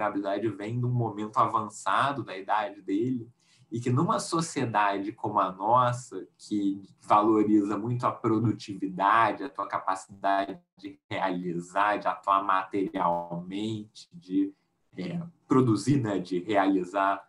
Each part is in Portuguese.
vulnerabilidade vem de um momento avançado da idade dele, e que numa sociedade como a nossa, que valoriza muito a produtividade, a tua capacidade de realizar, de atuar materialmente, de produzir, né, de realizar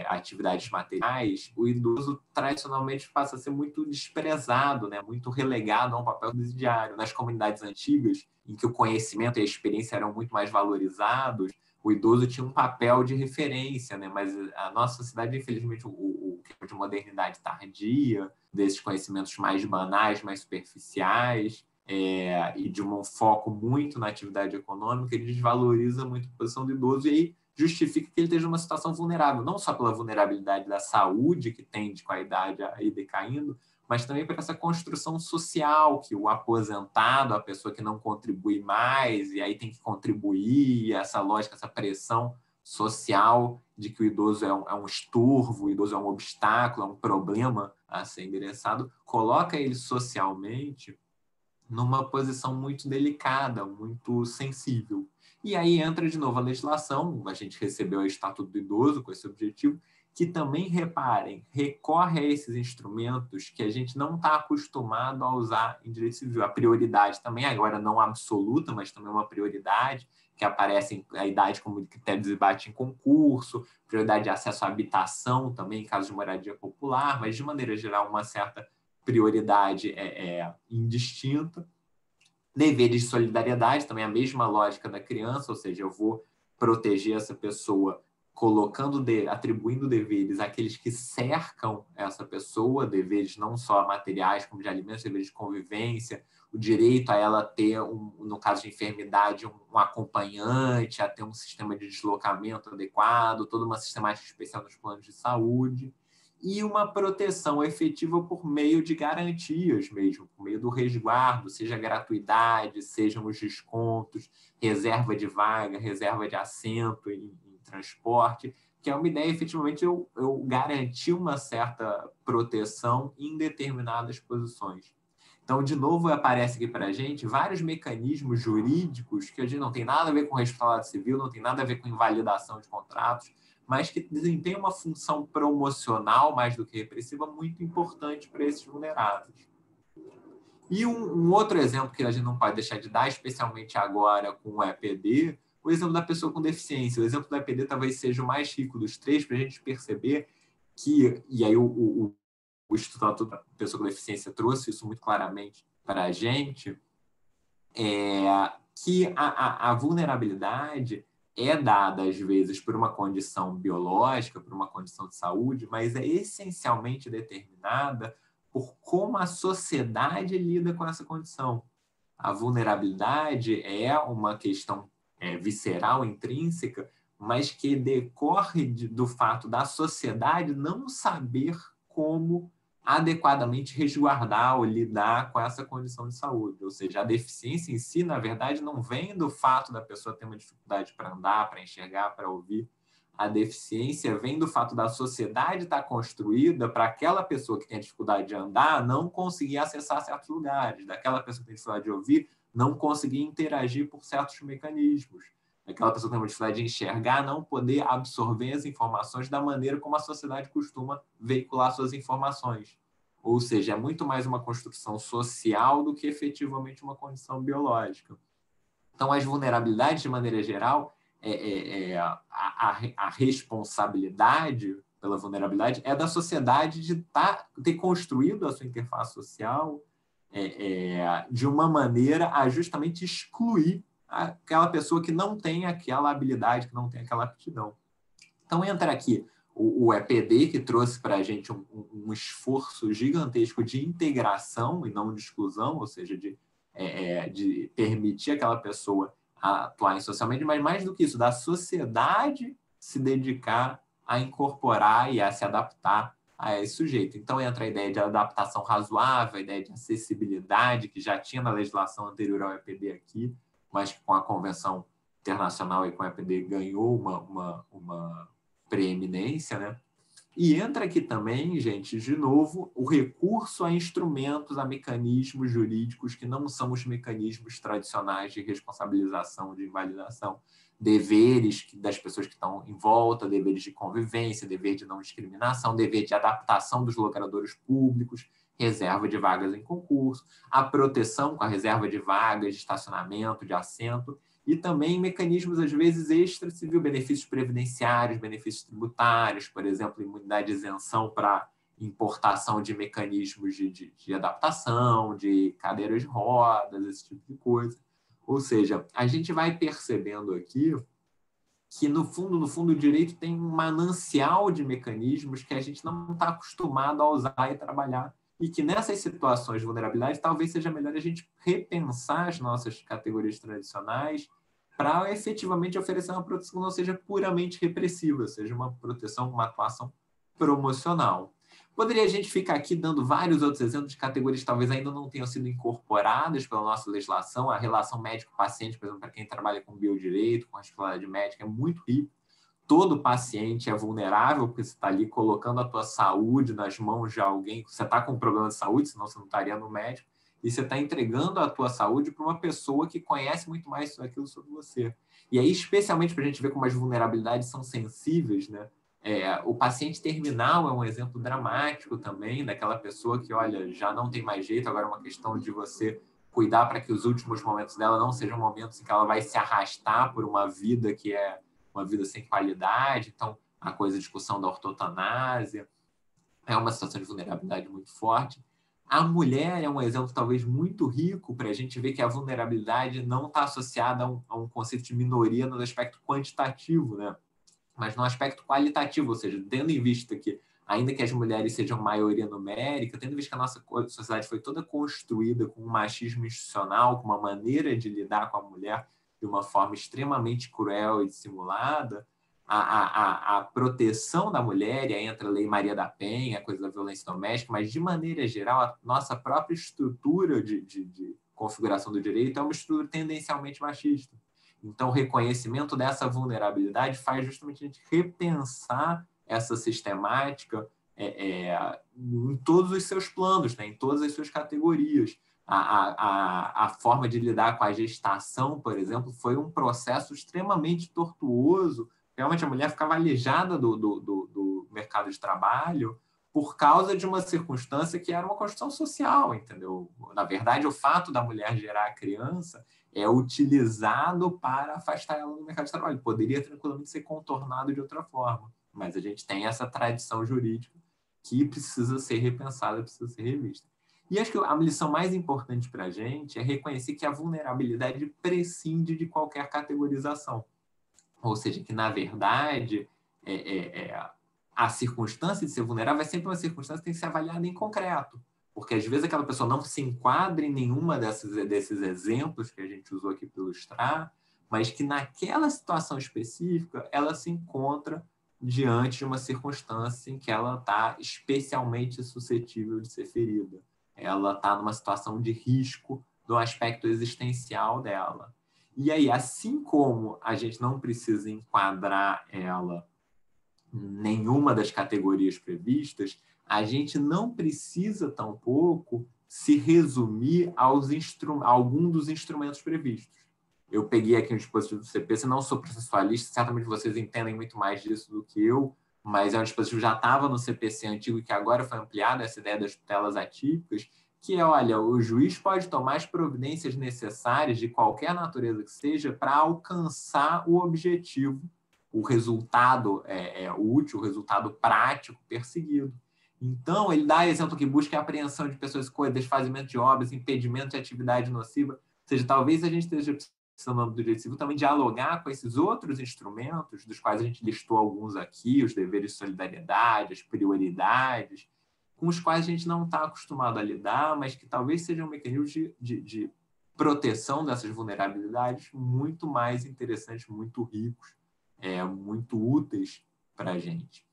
atividades materiais, o idoso tradicionalmente passa a ser muito desprezado, né, muito relegado a um papel subsidiário. Nas comunidades antigas, em que o conhecimento e a experiência eram muito mais valorizados, o idoso tinha um papel de referência, né? Mas a nossa sociedade, infelizmente, o de modernidade tardia, desses conhecimentos mais banais, mais superficiais, e de um foco muito na atividade econômica, ele desvaloriza muito a posição do idoso e aí justifica que ele esteja numa situação vulnerável, não só pela vulnerabilidade da saúde, que tende com a idade a ir decaindo, mas também por essa construção social que o aposentado, a pessoa que não contribui mais, e aí tem que contribuir, essa lógica, essa pressão social de que o idoso é um estorvo, o idoso é um obstáculo, é um problema a ser endereçado, coloca ele socialmente numa posição muito delicada, muito sensível. E aí entra de novo a legislação, a gente recebeu o Estatuto do Idoso com esse objetivo, que também, reparem, recorre a esses instrumentos que a gente não está acostumado a usar em direito civil. A prioridade também, agora não absoluta, mas também uma prioridade, que aparece a idade como critério de debate em concurso, prioridade de acesso à habitação também, em caso de moradia popular, mas, de maneira geral, uma certa prioridade indistinta. Deveres de solidariedade, também a mesma lógica da criança, ou seja, eu vou proteger essa pessoa atribuindo deveres àqueles que cercam essa pessoa, deveres não só materiais, como de alimentos, deveres de convivência, o direito a ela ter, no caso de enfermidade, um acompanhante, a ter um sistema de deslocamento adequado, toda uma sistemática especial nos planos de saúde, e uma proteção efetiva por meio de garantias mesmo, por meio do resguardo, seja gratuidade, sejam os descontos, reserva de vaga, reserva de assento em transporte, que é uma ideia, efetivamente, eu garantir uma certa proteção em determinadas posições. Então, de novo, aparece aqui para a gente vários mecanismos jurídicos que a gente não tem nada a ver com responsabilidade civil, não tem nada a ver com invalidação de contratos, mas que desempenham uma função promocional, mais do que repressiva, muito importante para esses vulneráveis. E um outro exemplo que a gente não pode deixar de dar, especialmente agora com o EPD, o exemplo da pessoa com deficiência. O exemplo do EPD talvez seja o mais rico dos três, para a gente perceber que, e aí o Estatuto da Pessoa com Deficiência trouxe isso muito claramente para a gente, que a vulnerabilidade é dada, às vezes, por uma condição biológica, por uma condição de saúde, mas é essencialmente determinada por como a sociedade lida com essa condição. A vulnerabilidade é uma questão visceral, intrínseca, mas que decorre do fato da sociedade não saber como adequadamente resguardar ou lidar com essa condição de saúde. Ou seja, a deficiência em si, na verdade, não vem do fato da pessoa ter uma dificuldade para andar, para enxergar, para ouvir. A deficiência vem do fato da sociedade estar construída para aquela pessoa que tem a dificuldade de andar não conseguir acessar certos lugares, daquela pessoa que tem dificuldade de ouvir não conseguir interagir por certos mecanismos, daquela pessoa que tem uma dificuldade de enxergar não poder absorver as informações da maneira como a sociedade costuma veicular suas informações. Ou seja, é muito mais uma construção social do que efetivamente uma condição biológica. Então, as vulnerabilidades, de maneira geral, a responsabilidade pela vulnerabilidade é da sociedade de ter construído a sua interface social de uma maneira a justamente excluir aquela pessoa que não tem aquela habilidade, que não tem aquela aptidão. Então, entra aqui o EPD, que trouxe para a gente um esforço gigantesco de integração e não de exclusão, ou seja, de permitir aquela pessoa atuar socialmente, mas mais do que isso, da sociedade se dedicar a incorporar e a se adaptar a esse sujeito. Então, entra a ideia de adaptação razoável, a ideia de acessibilidade, que já tinha na legislação anterior ao EPD aqui, mas que com a Convenção Internacional e com o EPD ganhou uma preeminência, né? E entra aqui também, gente, de novo, o recurso a instrumentos, a mecanismos jurídicos que não são os mecanismos tradicionais de responsabilização, de invalidação. deveres das pessoas que estão em volta, deveres de convivência, dever de não discriminação, dever de adaptação dos locadores públicos, reserva de vagas em concurso, a proteção com a reserva de vagas, de estacionamento, de assento, e também mecanismos, às vezes, extra-civil, benefícios previdenciários, benefícios tributários, por exemplo, imunidade de isenção para importação de mecanismos de adaptação, de cadeiras de rodas, esse tipo de coisa. Ou seja, a gente vai percebendo aqui que, no fundo, o direito tem um manancial de mecanismos que a gente não está acostumado a usar e trabalhar, e que nessas situações de vulnerabilidade talvez seja melhor a gente repensar as nossas categorias tradicionais para efetivamente oferecer uma proteção que não seja puramente repressiva, seja uma proteção, uma atuação promocional. Poderia a gente ficar aqui dando vários outros exemplos de categorias que talvez ainda não tenham sido incorporadas pela nossa legislação. A relação médico-paciente, por exemplo, para quem trabalha com biodireito, com responsabilidade médica, é muito rico. Todo paciente é vulnerável, porque você está ali colocando a tua saúde nas mãos de alguém. Você está com um problema de saúde, senão você não estaria no médico, e você está entregando a tua saúde para uma pessoa que conhece muito mais aquilo sobre você. E aí, especialmente para a gente ver como as vulnerabilidades são sensíveis, né? O paciente terminal é um exemplo dramático também, daquela pessoa que, olha, já não tem mais jeito, agora é uma questão de você cuidar para que os últimos momentos dela não sejam momentos em que ela vai se arrastar por uma vida que é uma vida sem qualidade. Então, a discussão da ortotanásia é uma situação de vulnerabilidade muito forte. A mulher é um exemplo talvez muito rico para a gente ver que a vulnerabilidade não está associada a um conceito de minoria no aspecto quantitativo, né? Mas no aspecto qualitativo, ou seja, tendo em vista que, ainda que as mulheres sejam maioria numérica, tendo em vista que a nossa sociedade foi toda construída com um machismo institucional, com uma maneira de lidar com a mulher de uma forma extremamente cruel e dissimulada, a proteção da mulher, e aí entra a Lei Maria da Penha, a coisa da violência doméstica, mas, de maneira geral, a nossa própria estrutura de configuração do direito é uma estrutura tendencialmente machista. Então, o reconhecimento dessa vulnerabilidade faz justamente a gente repensar essa sistemática em todos os seus planos, né? Em todas as suas categorias. A forma de lidar com a gestação, por exemplo, foi um processo extremamente tortuoso. Realmente, a mulher ficava alijada do mercado de trabalho por causa de uma circunstância que era uma construção social, entendeu? Na verdade, o fato da mulher gerar a criança é utilizado para afastar ela do mercado de trabalho. Poderia tranquilamente ser contornado de outra forma, mas a gente tem essa tradição jurídica que precisa ser repensada, precisa ser revista. E acho que a lição mais importante para a gente é reconhecer que a vulnerabilidade prescinde de qualquer categorização. Ou seja, que, na verdade, a circunstância de ser vulnerável é sempre uma circunstância que tem que ser avaliada em concreto. Porque, às vezes, aquela pessoa não se enquadra em nenhuma desses exemplos que a gente usou aqui para ilustrar, mas que, naquela situação específica, ela se encontra diante de uma circunstância em que ela está especialmente suscetível de ser ferida. Ela está numa situação de risco do aspecto existencial dela. E aí, assim como a gente não precisa enquadrar ela em nenhuma das categorias previstas, a gente não precisa tampouco se resumir a algum dos instrumentos previstos. Eu peguei aqui um dispositivo do CPC, não sou processualista, certamente vocês entendem muito mais disso do que eu, mas é um dispositivo que já estava no CPC antigo e que agora foi ampliado, essa ideia das tutelas atípicas, que é, olha, o juiz pode tomar as providências necessárias de qualquer natureza que seja para alcançar o objetivo, o resultado útil, o resultado prático perseguido. Então, ele dá exemplo que busca a apreensão de pessoas, desfazimento de obras, impedimento de atividade nociva. Ou seja, talvez a gente esteja precisando, no âmbito do direito civil, também dialogar com esses outros instrumentos, dos quais a gente listou alguns aqui, os deveres de solidariedade, as prioridades, com os quais a gente não está acostumado a lidar, mas que talvez sejam mecanismos de proteção dessas vulnerabilidades muito mais interessantes, muito ricos, muito úteis para a gente.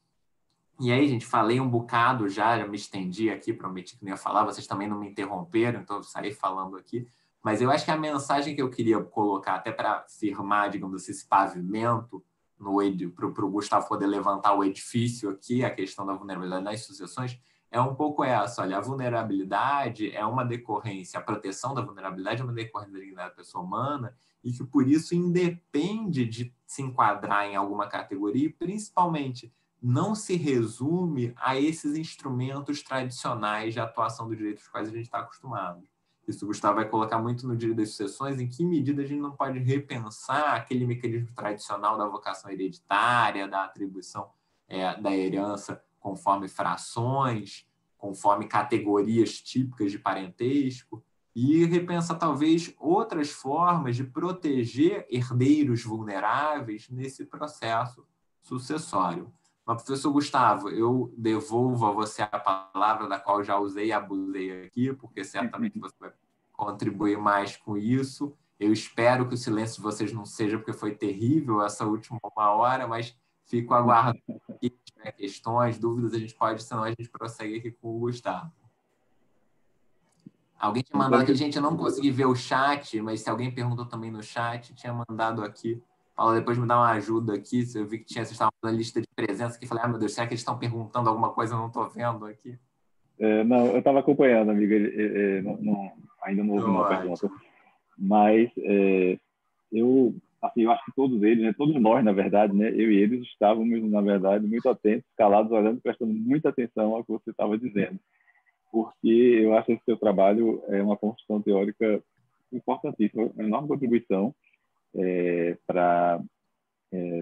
E aí, gente, falei um bocado já me estendi aqui, prometi que não ia falar, vocês também não me interromperam, então eu saí falando aqui. Mas eu acho que a mensagem que eu queria colocar, até para firmar, digamos assim, esse pavimento para o Gustavo poder levantar o edifício aqui, a questão da vulnerabilidade nas sucessões, é um pouco essa. Olha, a vulnerabilidade é uma decorrência, a proteção da vulnerabilidade é uma decorrência da dignidade da pessoa humana e que, por isso, independe de se enquadrar em alguma categoria e, principalmente, não se resume a esses instrumentos tradicionais de atuação do direito aos quais a gente está acostumado. Isso o Gustavo vai colocar muito no direito das sucessões, em que medida a gente não pode repensar aquele mecanismo tradicional da vocação hereditária, da atribuição da herança conforme frações, conforme categorias típicas de parentesco, e repensar talvez outras formas de proteger herdeiros vulneráveis nesse processo sucessório. Mas, professor Gustavo, eu devolvo a você a palavra da qual já usei e abusei aqui, porque certamente você vai contribuir mais com isso. Eu espero que o silêncio de vocês não seja porque foi terrível essa última 1 hora, mas fico aguardando. Se tiver questões, dúvidas, a gente pode, senão a gente prossegue aqui com o Gustavo. Alguém tinha mandado aqui, gente, eu não consegui ver o chat, mas se alguém perguntou também no chat, tinha mandado aqui. Paula, depois me dá uma ajuda aqui. Eu vi que vocês estavam na lista de presença aqui. Falei, meu Deus, será que eles estão perguntando alguma coisa? Eu não estou vendo aqui. Não, eu estava acompanhando, amiga. Ainda não houve uma pergunta. Mas eu acho que todos eles, né, todos nós, na verdade, né, eu e eles estávamos, na verdade, muito atentos, calados, olhando, prestando muita atenção ao que você estava dizendo. Porque eu acho que esse seu trabalho é uma construção teórica importantíssima, uma enorme contribuição para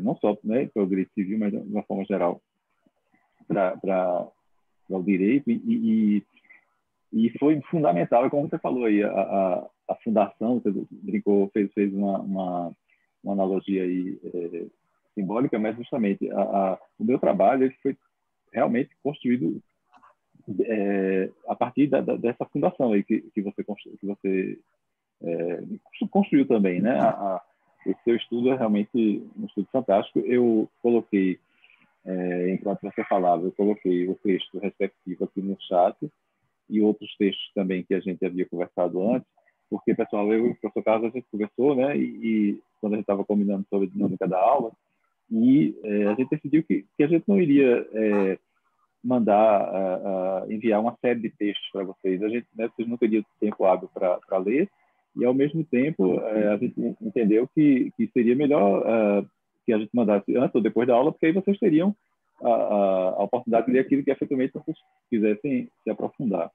não só, né, para o direito civil, mas de uma forma geral para o direito e foi fundamental, como você falou aí, a fundação, você brincou, fez uma analogia aí simbólica, mas justamente o meu trabalho ele foi realmente construído a partir dessa fundação aí que você construiu também, né? Esse seu estudo é realmente um estudo fantástico. Eu coloquei, enquanto você falava, eu coloquei o texto respectivo aqui no chat e outros textos também que a gente havia conversado antes, porque, pessoal, eu e o professor Carlos, a gente conversou, né? E quando a gente estava combinando sobre a dinâmica da aula, e a gente decidiu que a gente não iria mandar enviar uma série de textos para vocês. A gente, né, vocês não teriam tempo hábil para ler, e, ao mesmo tempo, a gente entendeu que seria melhor que a gente mandasse antes ou depois da aula, porque aí vocês teriam a oportunidade de ler aquilo que, efetivamente, vocês quisessem se aprofundar.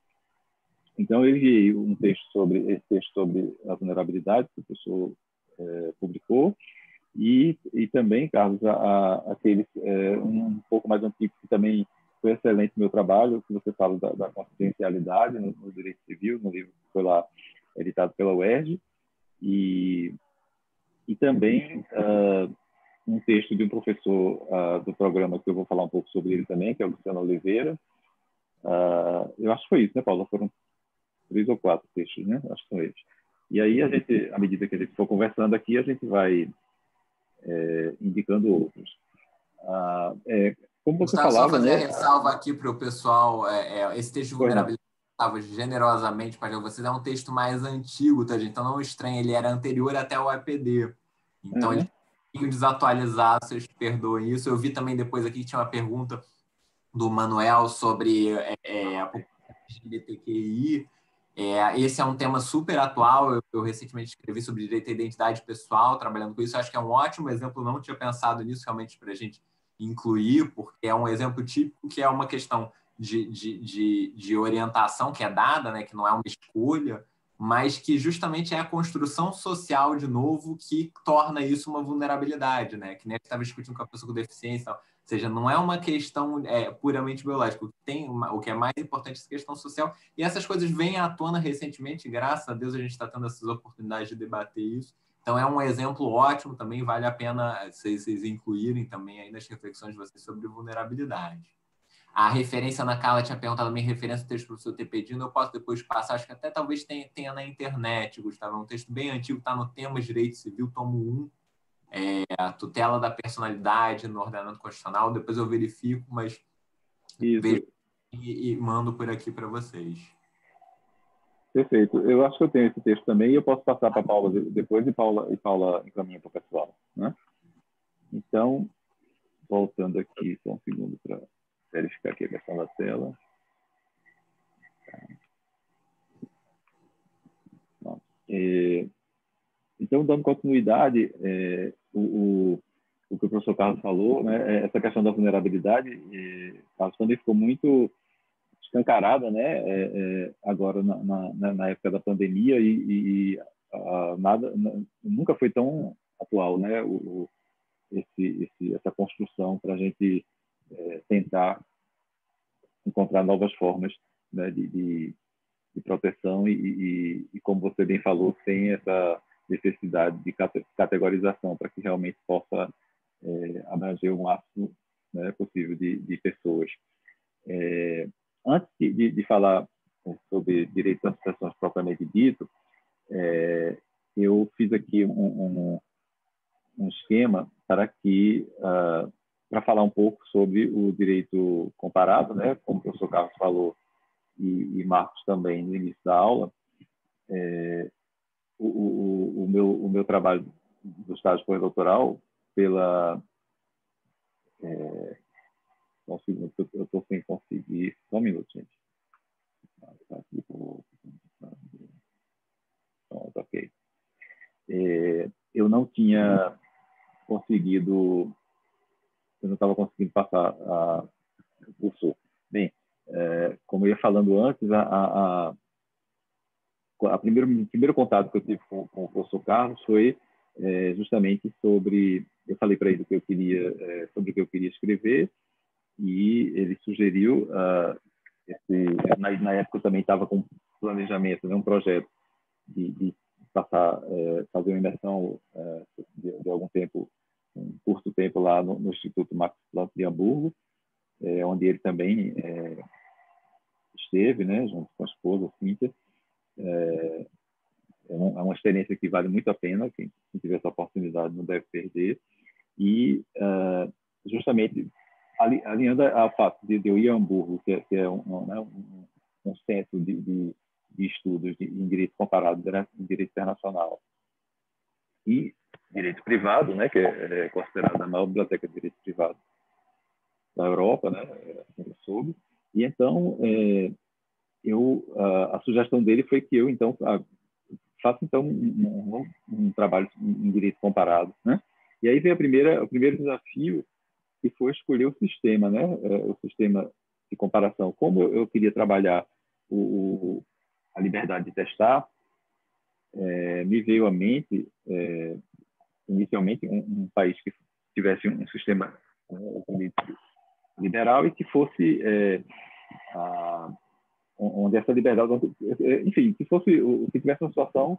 Então, eu enviei esse texto sobre a vulnerabilidade que o professor publicou, e também, Carlos, aqueles um pouco mais antigos que também foi excelente o meu trabalho, que você fala da confidencialidade no direito civil, no livro que foi lá editado pela UERJ, e também um texto de um professor do programa, que eu vou falar um pouco sobre ele também, que é o Luciano Oliveira. Eu acho que foi isso, né, Paula? Foram 3 ou 4 textos, né? Acho que são eles. E aí, à medida que a gente for conversando aqui, a gente vai indicando outros. Como você Gustavo, falava, só fazer né? a ressalva aqui para o pessoal, esse texto de vulnerabilidade estava generosamente para vocês, é um texto mais antigo, tá, gente? Então não estranhe, ele era anterior até o APD. Então ele é um pouquinho desatualizado, vocês perdoem isso. Eu vi também depois aqui que tinha uma pergunta do Manuel sobre a população LGBTQI. Esse é um tema super atual. Eu recentemente escrevi sobre direito à identidade pessoal, trabalhando com isso. Acho que é um ótimo exemplo. Não tinha pensado nisso realmente para a gente incluir, porque é um exemplo típico que é uma questão de orientação que é dada, né, que não é uma escolha, mas que justamente é a construção social, de novo, que torna isso uma vulnerabilidade, né? Que nem a gente estava discutindo com a pessoa com deficiência. Ou seja, não é uma questão puramente biológica. O que é mais importante é essa questão social. E essas coisas vêm à tona recentemente, graças a Deus a gente está tendo essas oportunidades de debater isso. Então, é um exemplo ótimo, também vale a pena vocês incluírem também aí nas reflexões de vocês sobre vulnerabilidade. A referência na Carla tinha perguntado a minha referência do texto para o professor ter pedido, eu posso depois passar, acho que até talvez tenha na internet, Gustavo, é um texto bem antigo, está no Temas de Direito Civil, tomo 1, a tutela da personalidade no ordenamento constitucional, depois eu verifico, mas vejo e mando por aqui para vocês. Perfeito. Eu acho que eu tenho esse texto também e eu posso passar para a Paula depois e Paula encaminha para o pessoal, né? Então, voltando aqui, só um segundo para verificar aqui a questão da tela. Então, dando continuidade, o que o professor Carlos falou, né, essa questão da vulnerabilidade, Carlos, também ficou muito escancarada, né, agora na época da pandemia nunca foi tão atual, né, essa construção para a gente tentar encontrar novas formas, né, de proteção como você bem falou, sem essa necessidade de categorização para que realmente possa abranger o máximo, né, possível de pessoas. Antes de falar sobre direito às associações propriamente dito, eu fiz aqui um esquema para falar um pouco sobre o direito comparado, né, como o professor Carlos falou e Marcos também no início da aula. O meu trabalho do estágio pós-doutoral só um segundo, eu estou sem conseguir. Só um minuto, gente. Ok. Eu não estava conseguindo passar o cursor. Bem, como eu ia falando antes, o primeiro contato que eu tive com o professor Carlos foi justamente sobre... Eu falei para ele sobre o que eu queria escrever, e ele sugeriu... na época eu também estava com planejamento, né, um projeto de fazer uma imersão de algum tempo, um curto tempo lá no Instituto Max Planck de Hamburgo, onde ele também esteve, né, junto com a esposa, Cíntia. É uma experiência que vale muito a pena, quem tiver essa oportunidade não deve perder. E, justamente, alinhando ao fato de eu ir a Hamburgo, que é um centro de estudos em direito comparado, em direito internacional e direito privado, né, que é considerada a maior biblioteca de direito privado da Europa, né, assim eu soube. E então a sugestão dele foi que eu então faça então um trabalho em direito comparado, né? E aí veio o primeiro desafio, que foi escolher o sistema, né? O sistema de comparação. Como eu queria trabalhar a liberdade de testar, me veio à mente inicialmente um país que tivesse um sistema liberal e que fosse onde essa liberdade, enfim, que tivesse uma situação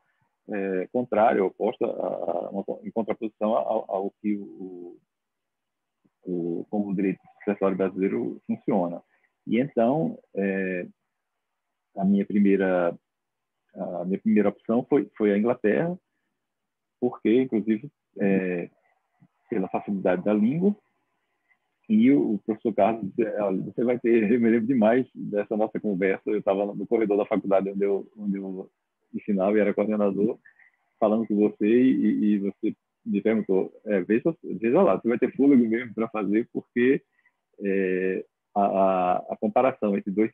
contrária, oposta, em contraposição ao que como o direito sucessório brasileiro funciona. E então a minha primeira opção foi a Inglaterra, porque inclusive pela facilidade da língua. E o professor Carlos disse: você vai ter... Eu me lembro demais dessa nossa conversa. Eu estava no corredor da faculdade onde eu ensinava e era coordenador, falando com você, e você me perguntou: veja lá, você vai ter fôlego mesmo para fazer, porque a comparação entre dois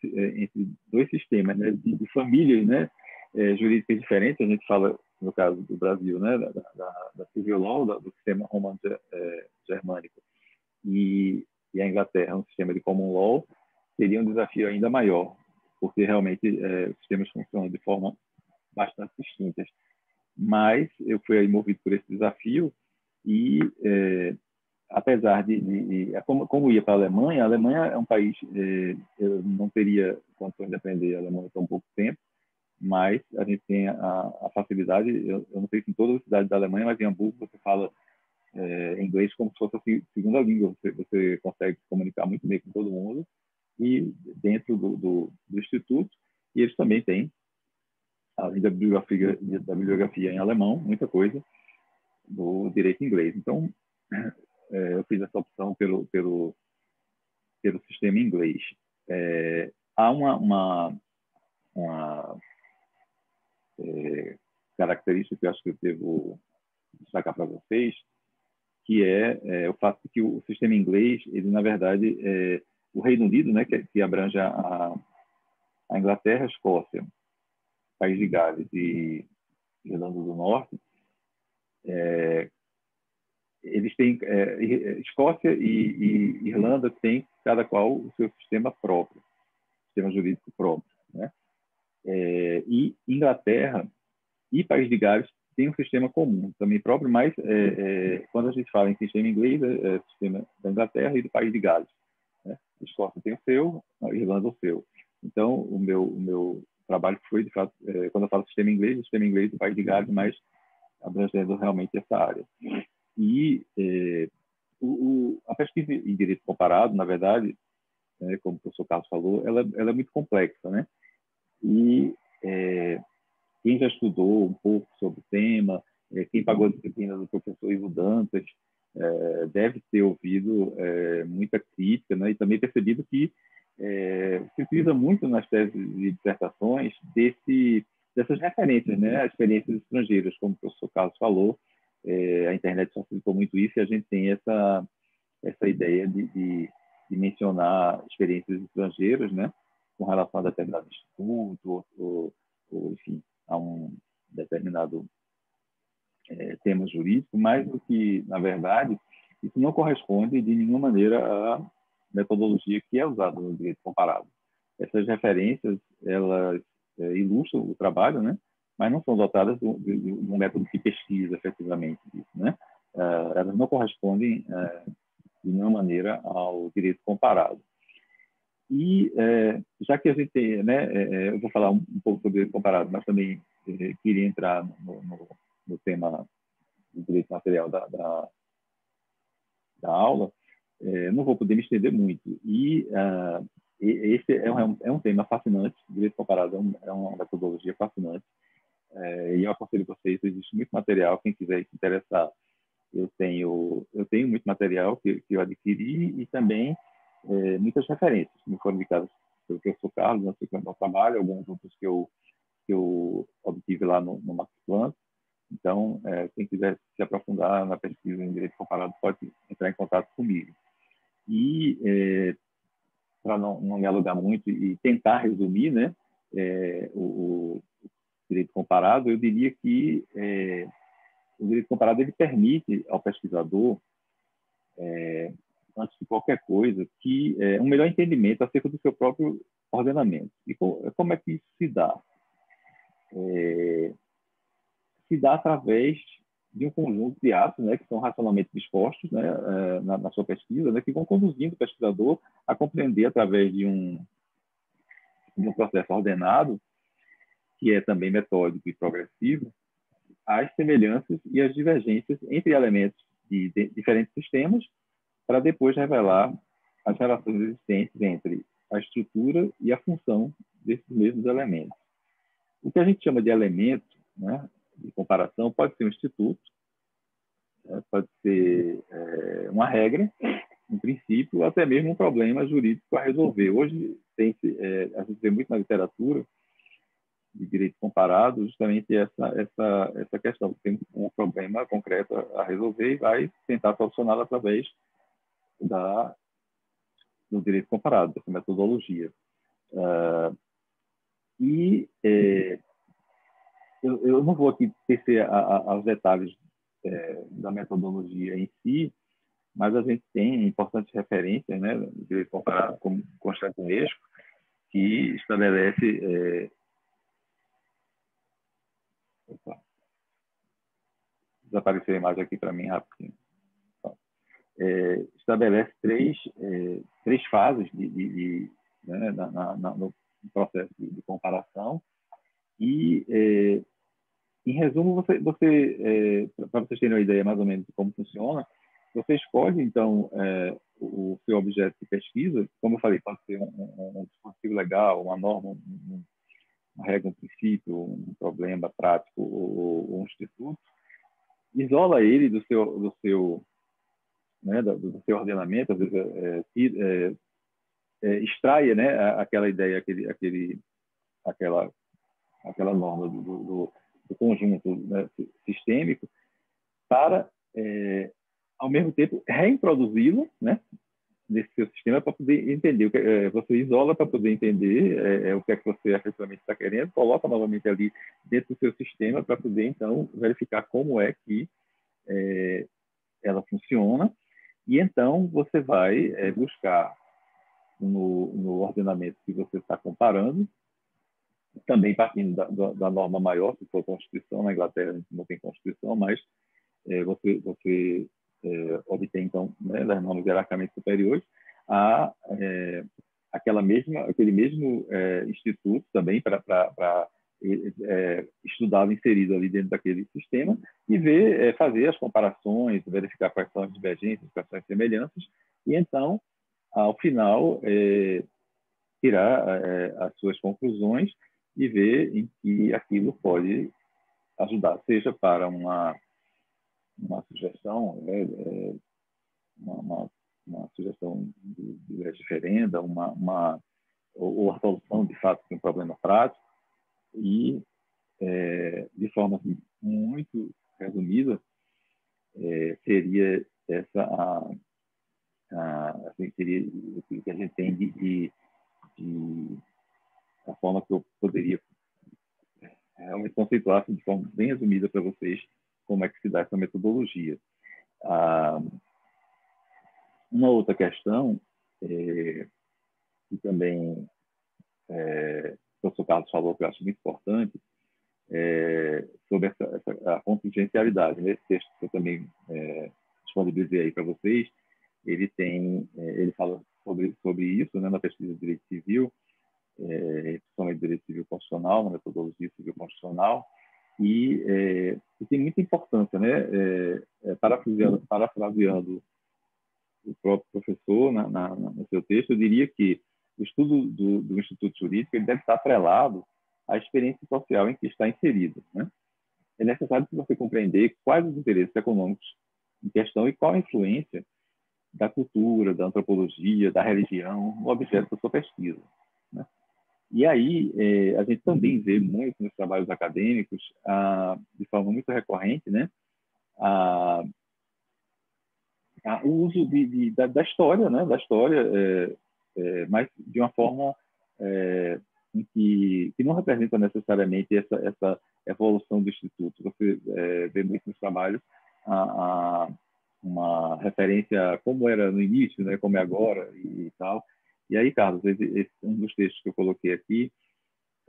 sistemas, né, de famílias, né, jurídicas diferentes, a gente fala, no caso do Brasil, né, da civil law, do sistema romano-germânico, e a Inglaterra, um sistema de common law, seria um desafio ainda maior, porque realmente os sistemas funcionam de forma bastante distintas. Mas eu fui movido por esse desafio e, apesar como ia para a Alemanha é um país, eu não teria condições de aprender alemão em tão pouco tempo, mas a gente tem a facilidade. Eu não sei se em todas as cidades da Alemanha, mas em Hamburgo você fala inglês como se fosse a segunda língua. Você consegue se comunicar muito bem com todo mundo, e dentro do instituto. E eles também têm, além da bibliografia em alemão, muita coisa do direito inglês. Então, eu fiz essa opção pelo sistema inglês. Há uma característica que eu acho que eu devo destacar para vocês, que é o fato de que o sistema inglês, ele, na verdade, o Reino Unido, né, que abrange A Inglaterra, a Escócia, País de Gales e Irlanda do Norte, eles têm, Escócia e Irlanda têm cada qual o seu sistema próprio, sistema jurídico próprio, né? E Inglaterra e País de Gales têm um sistema comum, também próprio, mas quando a gente fala em sistema inglês, é sistema da Inglaterra e do País de Gales, né? A Escócia tem o seu, a Irlanda o seu. Então, o meu trabalho foi, de fato, quando eu falo sistema inglês, o sistema inglês do País de Gales, mas abrangendo realmente essa área. E a pesquisa em direito comparado, na verdade, como o professor Carlos falou, ela é muito complexa, né? E quem já estudou um pouco sobre o tema, quem pagou a disciplina do professor Ivo Dantas, deve ter ouvido muita crítica, né? E também percebido que se utiliza muito nas teses de dissertações dessas referências, né? As experiências estrangeiras, como o professor Carlos falou, a internet facilitou muito isso e a gente tem essa ideia de mencionar experiências estrangeiras, né? Com relação a determinado instituto ou enfim, a um determinado tema jurídico, mais do que, na verdade, isso não corresponde de nenhuma maneira à metodologia que é usada no direito comparado. Essas referências, elas ilustram o trabalho, né? Mas não são dotadas de um método de pesquisa, efetivamente, disso, né? Elas não correspondem, de nenhuma maneira, ao direito comparado. E, já que a gente tem, né, eu vou falar um pouco sobre o direito comparado, mas também queria entrar no tema do direito material da aula, não vou poder me estender muito. E esse é um tema fascinante, o direito comparado é uma metodologia fascinante, e eu aconselho vocês, existe muito material, quem quiser se interessar, eu tenho muito material que eu adquiri e também muitas referências que me foram indicadas pelo professor Carlos, no seu trabalho, alguns outros que eu obtive lá no Max Planck. Então, quem quiser se aprofundar na pesquisa em direito comparado pode entrar em contato comigo. E, para não me alugar muito e tentar resumir, né, o direito comparado, eu diria que o direito comparado ele permite ao pesquisador, antes de qualquer coisa, que um melhor entendimento acerca do seu próprio ordenamento. E como é que isso se dá? Se dá através de um conjunto de atos, né, que são racionalmente dispostos, né, na sua pesquisa, né, que vão conduzindo o pesquisador a compreender através de um processo ordenado, que é também metódico e progressivo, as semelhanças e as divergências entre elementos de diferentes sistemas, para depois revelar as relações existentes entre a estrutura e a função desses mesmos elementos. O que a gente chama de elemento, né, de comparação, pode ser um instituto, pode ser uma regra, um princípio, ou até mesmo um problema jurídico a resolver. Hoje, a gente vê muito na literatura de direito comparado justamente essa questão. Tem um problema concreto a resolver e vai tentar solucioná-lo através do direito comparado, dessa metodologia. Eu não vou aqui tecer aos detalhes da metodologia em si, mas a gente tem importantes referências, né, no direito comparado, como Constantinesco, que estabelece... desapareceu a imagem aqui para mim rapidinho. Estabelece três fases né, no processo de comparação e, em resumo, para vocês terem uma ideia mais ou menos de como funciona, você escolhe, então, o seu objeto de pesquisa, como eu falei, pode ser um dispositivo legal, uma norma, uma regra, um princípio, um problema prático ou um instituto, isola ele do seu ordenamento, às vezes extraia, né, aquela ideia, aquela norma do conjunto, né, sistêmico, para, ao mesmo tempo, reintroduzí-lo, né, nesse seu sistema para poder entender. Você isola para poder entender o que é que você efetivamente está querendo, coloca novamente ali dentro do seu sistema para poder, então, verificar como é que ela funciona. E, então, você vai buscar no ordenamento que você está comparando, também partindo da norma maior, se for Constituição. Na Inglaterra a gente não tem Constituição, mas você obtém, então, né, das normas hierarquicamente superiores, aquele mesmo instituto também para estudar inserido ali dentro daquele sistema e fazer as comparações, verificar quais são as divergências, quais são as semelhanças, e então, ao final, tirar as suas conclusões e ver em que aquilo pode ajudar, seja para uma sugestão, uma sugestão de referenda, ou a solução, de fato, de um problema prático. E, de forma muito resumida, seria seria o que a gente tem a forma que eu poderia realmente conceituar de forma bem resumida para vocês como é que se dá essa metodologia. Uma outra questão, que também o professor Carlos falou, que eu acho muito importante, sobre a contingencialidade. Nesse texto que eu também disponibilizei aí para vocês, ele fala sobre isso, né, na pesquisa de direito civil, principalmente direito civil constitucional, na metodologia civil constitucional, e tem muita importância, né? Parafraseando o próprio professor no seu texto, eu diria que o estudo do Instituto Jurídico ele deve estar atrelado à experiência social em que está inserido, né? É necessário que você compreender quais os interesses econômicos em questão e qual a influência da cultura, da antropologia, da religião no objeto da sua pesquisa, né? E aí, a gente também vê muito nos trabalhos acadêmicos, de forma muito recorrente, né, o uso da história, né, mas de uma forma em que não representa necessariamente essa evolução do Instituto. Você vê muito nos trabalhos uma referência a como era no início, né, como é agora e tal. E aí, Carlos, um dos textos que eu coloquei aqui,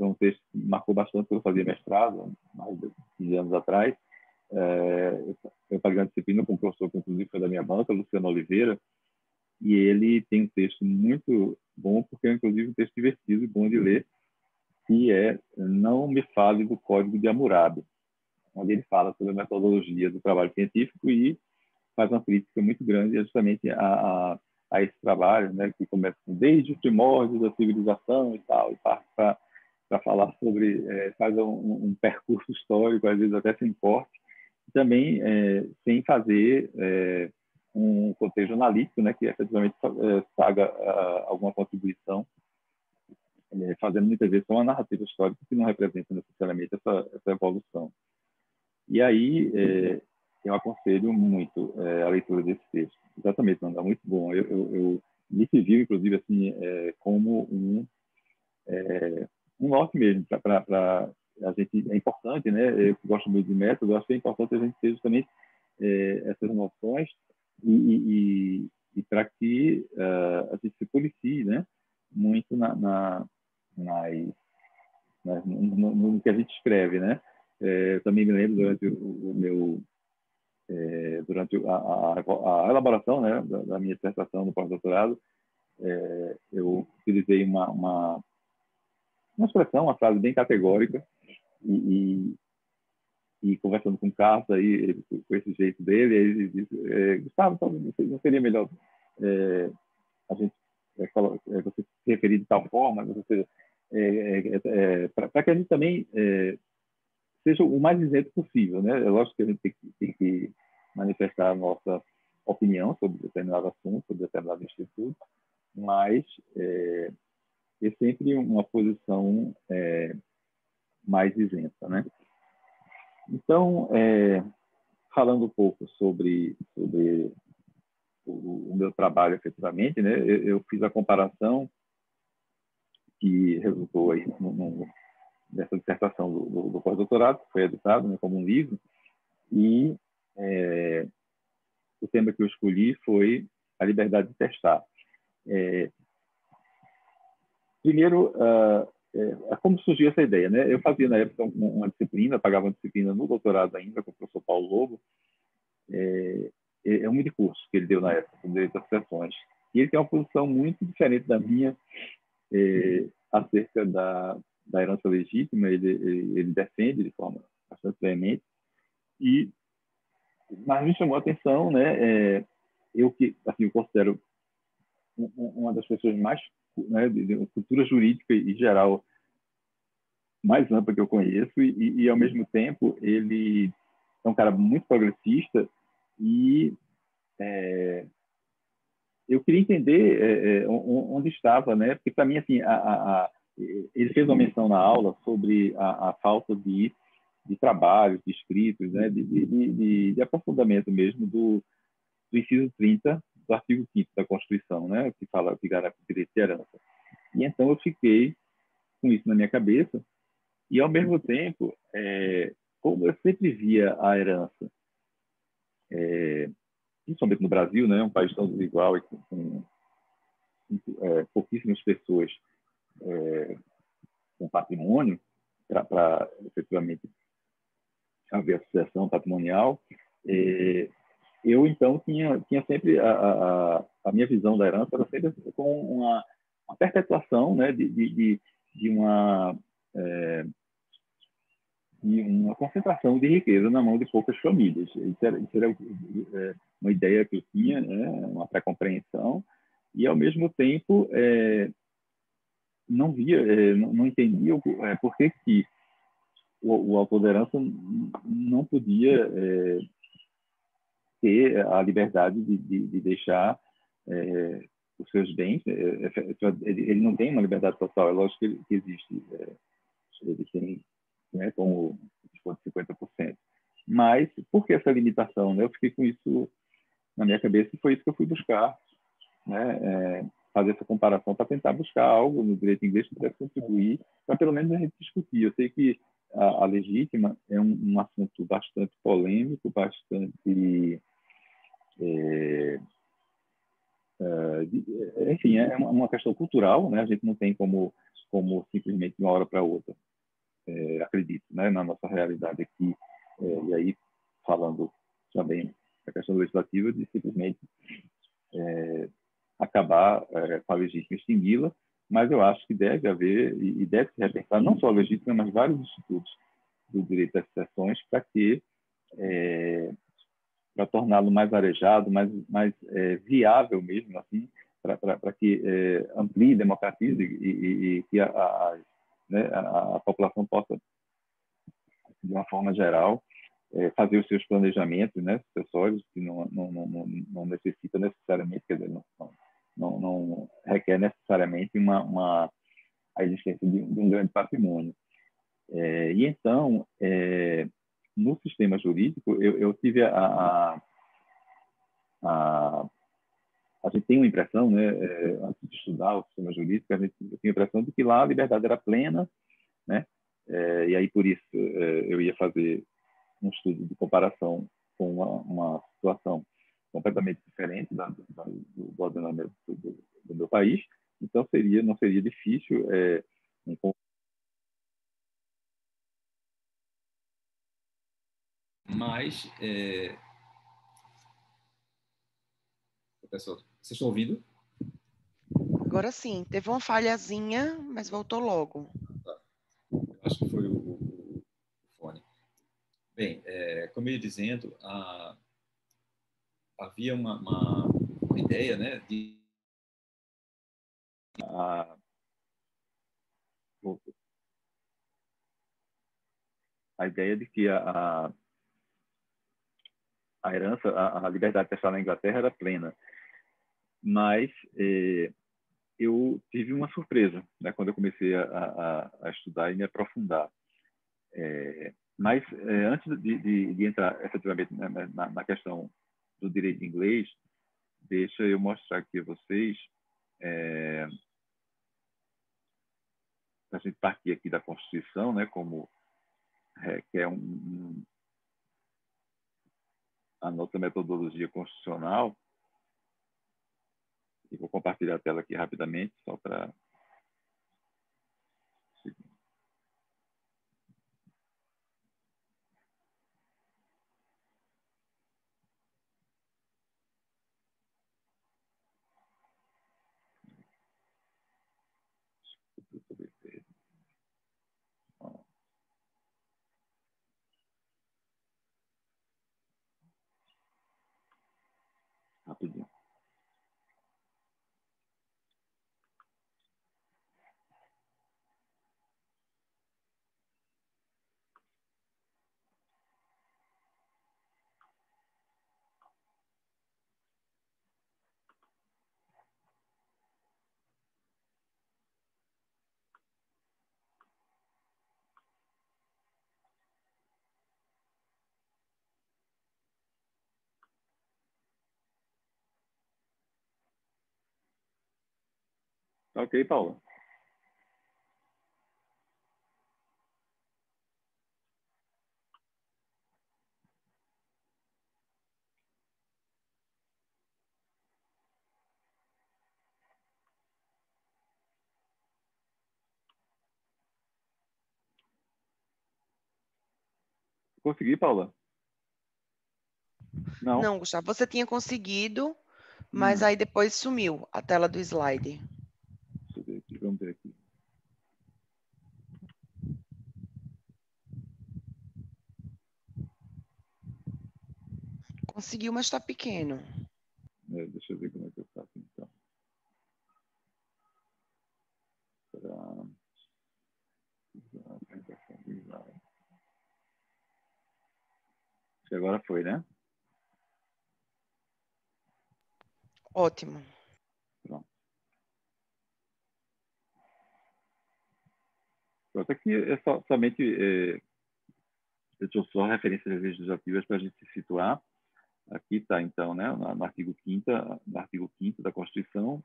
é um texto que marcou bastante quando eu fazia mestrado, mais de 15 anos atrás. Eu paguei uma disciplina com um professor que, inclusive, foi da minha banca, Luciano Oliveira, e ele tem um texto muito bom, porque é, inclusive, um texto divertido e bom de ler, que é Não Me Fale do Código de Hammurabi, onde ele fala sobre a metodologia do trabalho científico e faz uma crítica muito grande justamente a esse trabalho, né, que começa desde os primórdios da civilização e tal, e parte para falar sobre, faz um percurso histórico, às vezes até sem corte, e também sem fazer um contexto analítico, né, que efetivamente traga alguma contribuição, fazendo muitas vezes uma narrativa histórica que não representa necessariamente essa evolução. E aí eu aconselho muito a leitura desse texto. Exatamente, não, é muito bom. Eu me viu, inclusive, assim, como um norte mesmo para a gente. É importante, né? Eu gosto muito de método, eu acho que é importante a gente ter justamente essas noções e para que a gente se policie, né? Muito no que a gente escreve, né? Eu também me lembro durante a elaboração, né, da minha dissertação no pós-doutorado, eu utilizei uma expressão, uma frase bem categórica e conversando com o Carlos aí, com esse jeito dele, ele disse, Gustavo, não seria melhor a gente você se referir de tal forma, para que a gente também seja o mais isento possível, né? É lógico que a gente tem que manifestar a nossa opinião sobre determinado assunto, sobre determinado instituto, mas é sempre uma posição mais isenta, né? Então, falando um pouco sobre o meu trabalho efetivamente, né, eu fiz a comparação que resultou aí nessa dissertação do pós-doutorado, que foi editado, né, como um livro, e o tema que eu escolhi foi a liberdade de testar. Primeiro, como surgiu essa ideia, né? Eu fazia na época uma disciplina, pagava uma disciplina no doutorado ainda com o professor Paulo Lobo, um mini curso que ele deu na época, com direito às sessões. E ele tem uma posição muito diferente da minha acerca da herança legítima. Ele defende de forma bastante veemente. Mas me chamou a atenção, né? Eu que assim, eu considero uma das pessoas mais, né, de cultura jurídica e geral mais ampla que eu conheço, e ao mesmo tempo ele é um cara muito progressista, e eu queria entender onde estava, né? Porque para mim assim, ele fez uma menção na aula sobre a falta de trabalhos, de escritos, né? de aprofundamento mesmo do inciso 30 do artigo 5º da Constituição, né? Que fala que garante o direito de herança. E então eu fiquei com isso na minha cabeça, e ao mesmo tempo, como eu sempre via a herança, principalmente no Brasil, né? Um país tão desigual e com pouquíssimas pessoas com patrimônio para efetivamente haver a sucessão patrimonial, eu então tinha sempre a minha visão da herança era sempre com uma perpetuação, né, de uma concentração de riqueza na mão de poucas famílias. Isso era uma ideia que eu tinha, né, uma pré-compreensão, e ao mesmo tempo não via, não entendia por que o autor da herança não podia ter a liberdade de deixar os seus bens. Ele não tem uma liberdade total, é lógico que existe. Ele tem, né, como desconto de 50%. Mas por que essa limitação? Né? Eu fiquei com isso na minha cabeça e foi isso que eu fui buscar, né? Fazer essa comparação para tentar buscar algo no direito inglês que pudesse contribuir para pelo menos a gente discutir. Eu sei que a legítima é um assunto bastante polêmico, bastante enfim, é uma questão cultural, né? A gente não tem como simplesmente de uma hora para outra, acredito, né? Na nossa realidade aqui, e aí falando também da questão legislativa, de simplesmente acabar com a legítima, extingui-la, mas eu acho que deve haver e deve se repensar não só a legítima, mas vários institutos do direito às sucessões para torná-lo mais arejado, mais viável mesmo, assim, para que amplie, democratize e que né, a população possa, de uma forma geral, fazer os seus planejamentos, né, sucessórios, que não necessita necessariamente, quer dizer, não requer necessariamente a existência de um grande patrimônio. E então, no sistema jurídico, eu tive a gente tem uma impressão, né, antes de estudar o sistema jurídico, eu tinha a impressão de que lá a liberdade era plena, né, e aí por isso eu ia fazer um estudo de comparação com uma situação completamente diferente do ordenamento do meu país, então não seria difícil mas professor, vocês estão ouvindo? Agora sim, teve uma falhazinha, mas voltou logo. Tá. Eu acho que foi o fone. Bem, como eu ia dizendo, havia uma ideia, né, de a ideia de que a herança, a liberdade de testar na Inglaterra era plena, mas eu tive uma surpresa, né, quando eu comecei a estudar e me aprofundar. Mas antes de entrar efetivamente na questão do direito inglês, deixa eu mostrar aqui a vocês, a gente partir aqui da Constituição, né, como que é a nossa metodologia constitucional, e vou compartilhar a tela aqui rapidamente, só para... Rapidinho. Tá ok, Paula? Consegui, Paula? Não? Não, Gustavo, você tinha conseguido, mas aí depois sumiu a tela do slide. Deixa eu ver aqui, vamos ver aqui. Conseguiu, mas está pequeno. Deixa eu ver como é que eu faço, então. Acho que agora foi, né? Ótimo. Pronto. Pronto, aqui é somente eu trouxe só referências legislativas para a gente se situar. Aqui está, então, né, no artigo 5º da Constituição,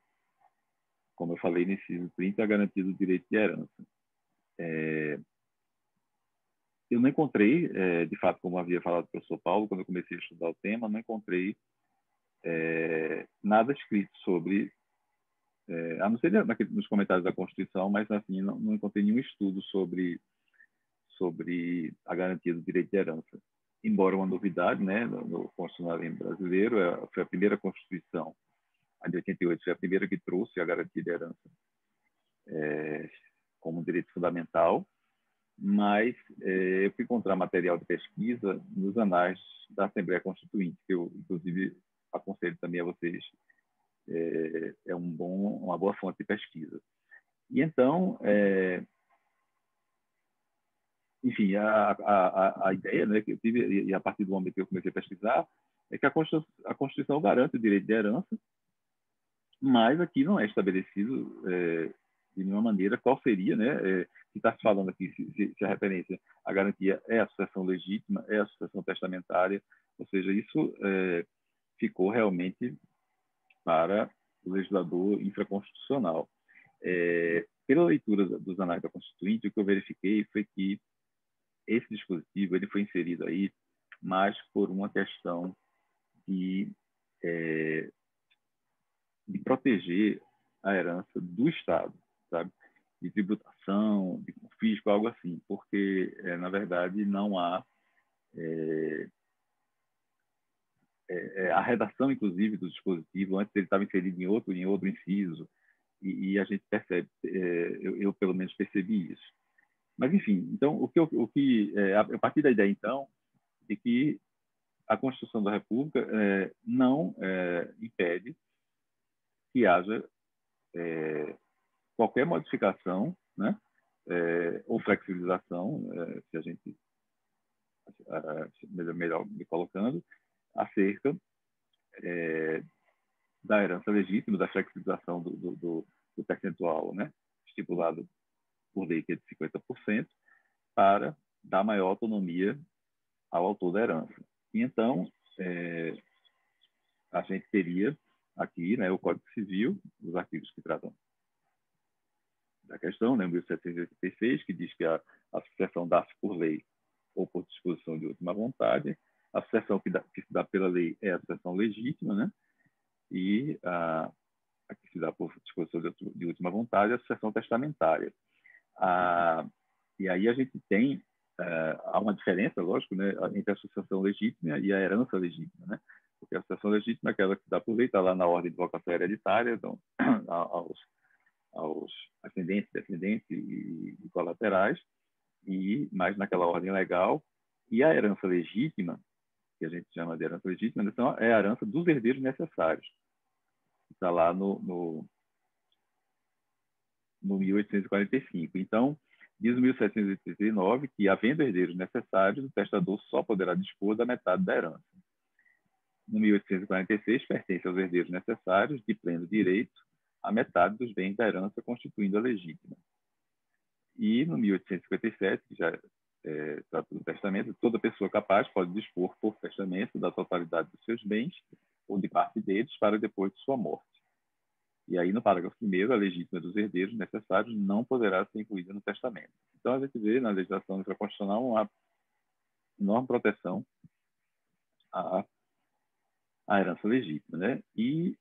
como eu falei, no inciso 30, a garantia do direito de herança. Eu não encontrei, de fato, como havia falado o professor Paulo, quando eu comecei a estudar o tema, não encontrei nada escrito sobre, a não ser nos comentários da Constituição, mas assim, não encontrei nenhum estudo sobre a garantia do direito de herança. Embora uma novidade, né, no constitucionalismo brasileiro, foi a primeira Constituição, a de 88, foi a primeira que trouxe a garantia de herança como um direito fundamental, mas eu fui encontrar material de pesquisa nos anais da Assembleia Constituinte, que eu, inclusive, aconselho também a vocês, uma boa fonte de pesquisa. E então, enfim, a ideia, né, que eu tive, e a partir do momento que eu comecei a pesquisar, é que a Constituição garante o direito de herança, mas aqui não é estabelecido de nenhuma maneira qual seria, né, se está se falando aqui, se a referência, a garantia é a sucessão legítima, é a sucessão testamentária, ou seja, isso ficou realmente para o legislador infraconstitucional. Pela leitura dos anais da Constituinte, o que eu verifiquei foi que esse dispositivo ele foi inserido aí mais por uma questão de proteger a herança do Estado, sabe? De tributação, de confisco, algo assim, porque, na verdade, não há a redação, inclusive, do dispositivo, antes ele estava inserido em outro inciso, e a gente percebe, eu pelo menos percebi isso. Mas, enfim, então, a partir da ideia, então, de que a Constituição da República não impede que haja qualquer modificação, né, ou flexibilização, se a gente melhor me colocando, acerca da herança legítima, da flexibilização do percentual, né, estipulado por lei, que é de 50%, para dar maior autonomia ao autor da herança. E então, a gente teria aqui, né, o Código Civil, os artigos que tratam da questão, né, 1786, que diz que a sucessão dá-se por lei ou por disposição de última vontade. A sucessão que se dá pela lei é a sucessão legítima, né? E a que se dá por disposição de última vontade é a sucessão testamentária. E aí a gente tem há uma diferença, lógico, né, entre a sucessão legítima e a herança legítima, né? Porque a sucessão legítima é aquela que se dá por lei, está lá na ordem de vocação hereditária, então, aos ascendentes, descendentes e colaterais, mais naquela ordem legal. E a herança legítima, que a gente chama de herança legítima, então, é a herança dos herdeiros necessários. Está lá no 1845. Então, diz o 1789 que, havendo herdeiros necessários, o testador só poderá dispor da metade da herança. No 1846, pertence aos herdeiros necessários, de pleno direito, a metade dos bens da herança, constituindo a legítima. E no 1857, que já trata do testamento, toda pessoa capaz pode dispor por testamento da totalidade dos seus bens ou de parte deles para depois de sua morte. E aí, no parágrafo 1º, a legítima dos herdeiros necessários não poderá ser incluída no testamento. Então, a gente vê na legislação infraconstitucional uma enorme proteção à herança legítima, né? E,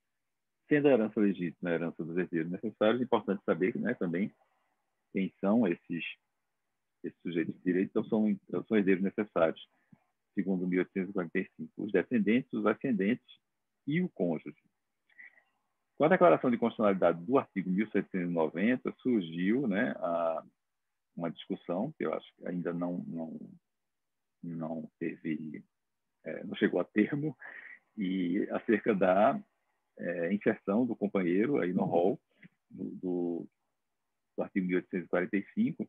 sendo a herança legítima a herança dos herdeiros necessários, é importante saber, né, também quem são esses sujeitos de direito. Então, são herdeiros necessários, segundo 1845, os descendentes, os ascendentes e o cônjuge. Com a declaração de constitucionalidade do artigo 1790, surgiu, né, uma discussão, que eu acho que ainda não chegou a termo, e acerca da inserção do companheiro aí no rol do artigo 1845,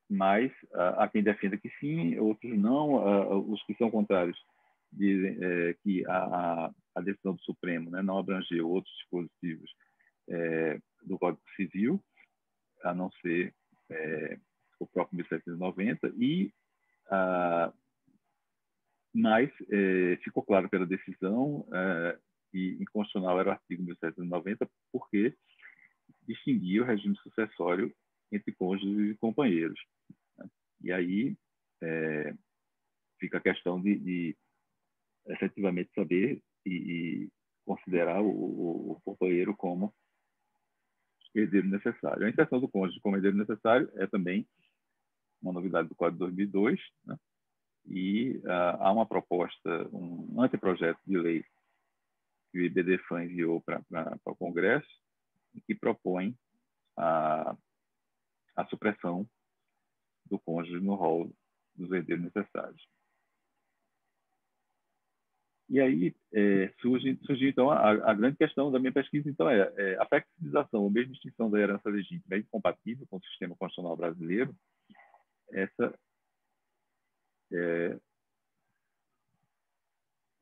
mas há quem defenda que sim, outros não. Os que são contrários dizem que a decisão do Supremo, né, não abrangeu outros dispositivos do Código Civil, a não ser o próprio 1790, mas ficou claro pela decisão que inconstitucional era o artigo 1790, porque distinguia o regime sucessório entre cônjuges e companheiros, né? E aí fica a questão de efetivamente saber e considerar o companheiro como herdeiro necessário. A inserção do cônjuge como herdeiro necessário é também uma novidade do Código de 2002, né? E há uma proposta, um anteprojeto de lei que o IBDFAN enviou para o Congresso, que propõe a supressão do cônjuge no rol dos herdeiros necessários. E aí surgiu, então, a grande questão da minha pesquisa, então, a flexibilização ou mesmo extinção da herança legítima é incompatível com o sistema constitucional brasileiro. Essa é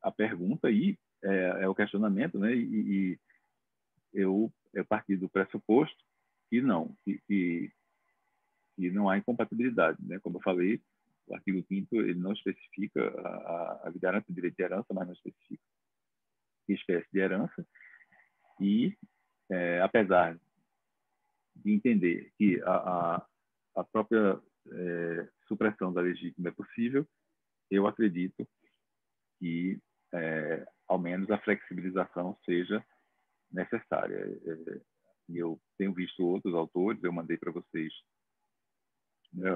a pergunta e é o questionamento, né? E eu parti do pressuposto que não, que não há incompatibilidade, né? Como eu falei, o artigo 5º ele não especifica garante o direito de herança, mas não especifica que espécie de herança. E apesar de entender que a própria supressão da legítima é possível, eu acredito que ao menos a flexibilização seja necessária. E eu tenho visto outros autores, eu mandei para vocês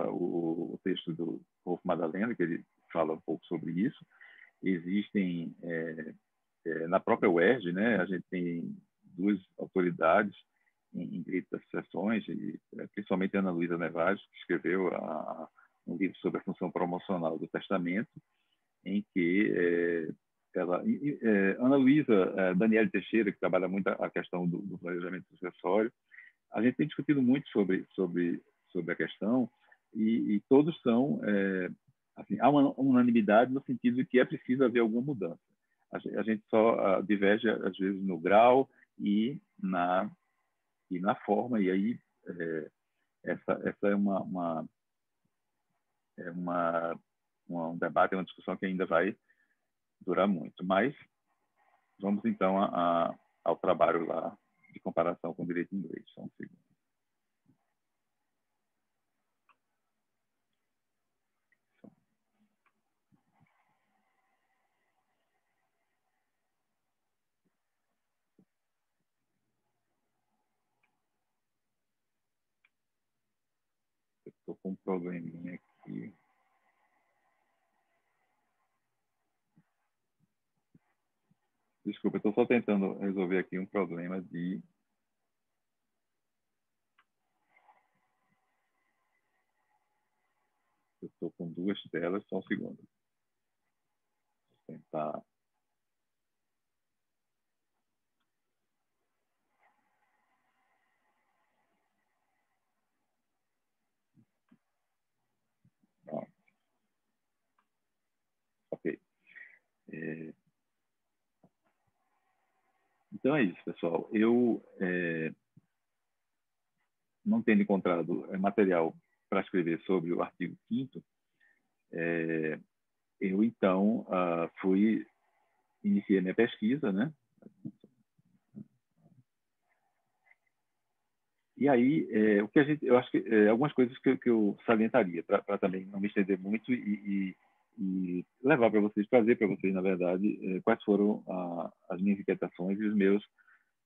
o texto do Rolf Madalena, que ele fala um pouco sobre isso. Existem, na própria UERJ, né, a gente tem duas autoridades em direito das sucessões, principalmente a Ana Luísa Nevares, que escreveu um livro sobre a função promocional do testamento, em que Ana Luísa, Daniele Teixeira, que trabalha muito a questão do planejamento sucessório, a gente tem discutido muito sobre a questão e todos são, assim, há uma unanimidade no sentido de que é preciso haver alguma mudança. A gente só diverge, às vezes, no grau e na forma, e aí essa é um debate, é uma discussão que ainda vai durar muito. Mas Vamos, então, ao trabalho lá de comparação com o direito inglês. Só um segundo. Eu estou com um probleminha aqui. Desculpa, eu estou só tentando resolver aqui um problema de... Eu estou com duas telas, só um segundo. Vou tentar... Ah, ok. Então é isso, pessoal. Eu não tendo encontrado material para escrever sobre o artigo 5º, eu então iniciei minha pesquisa, né? E aí, o que eu acho que algumas coisas que eu salientaria para também não me estender muito e levar para vocês, trazer para vocês, na verdade, quais foram as minhas inquietações e os meus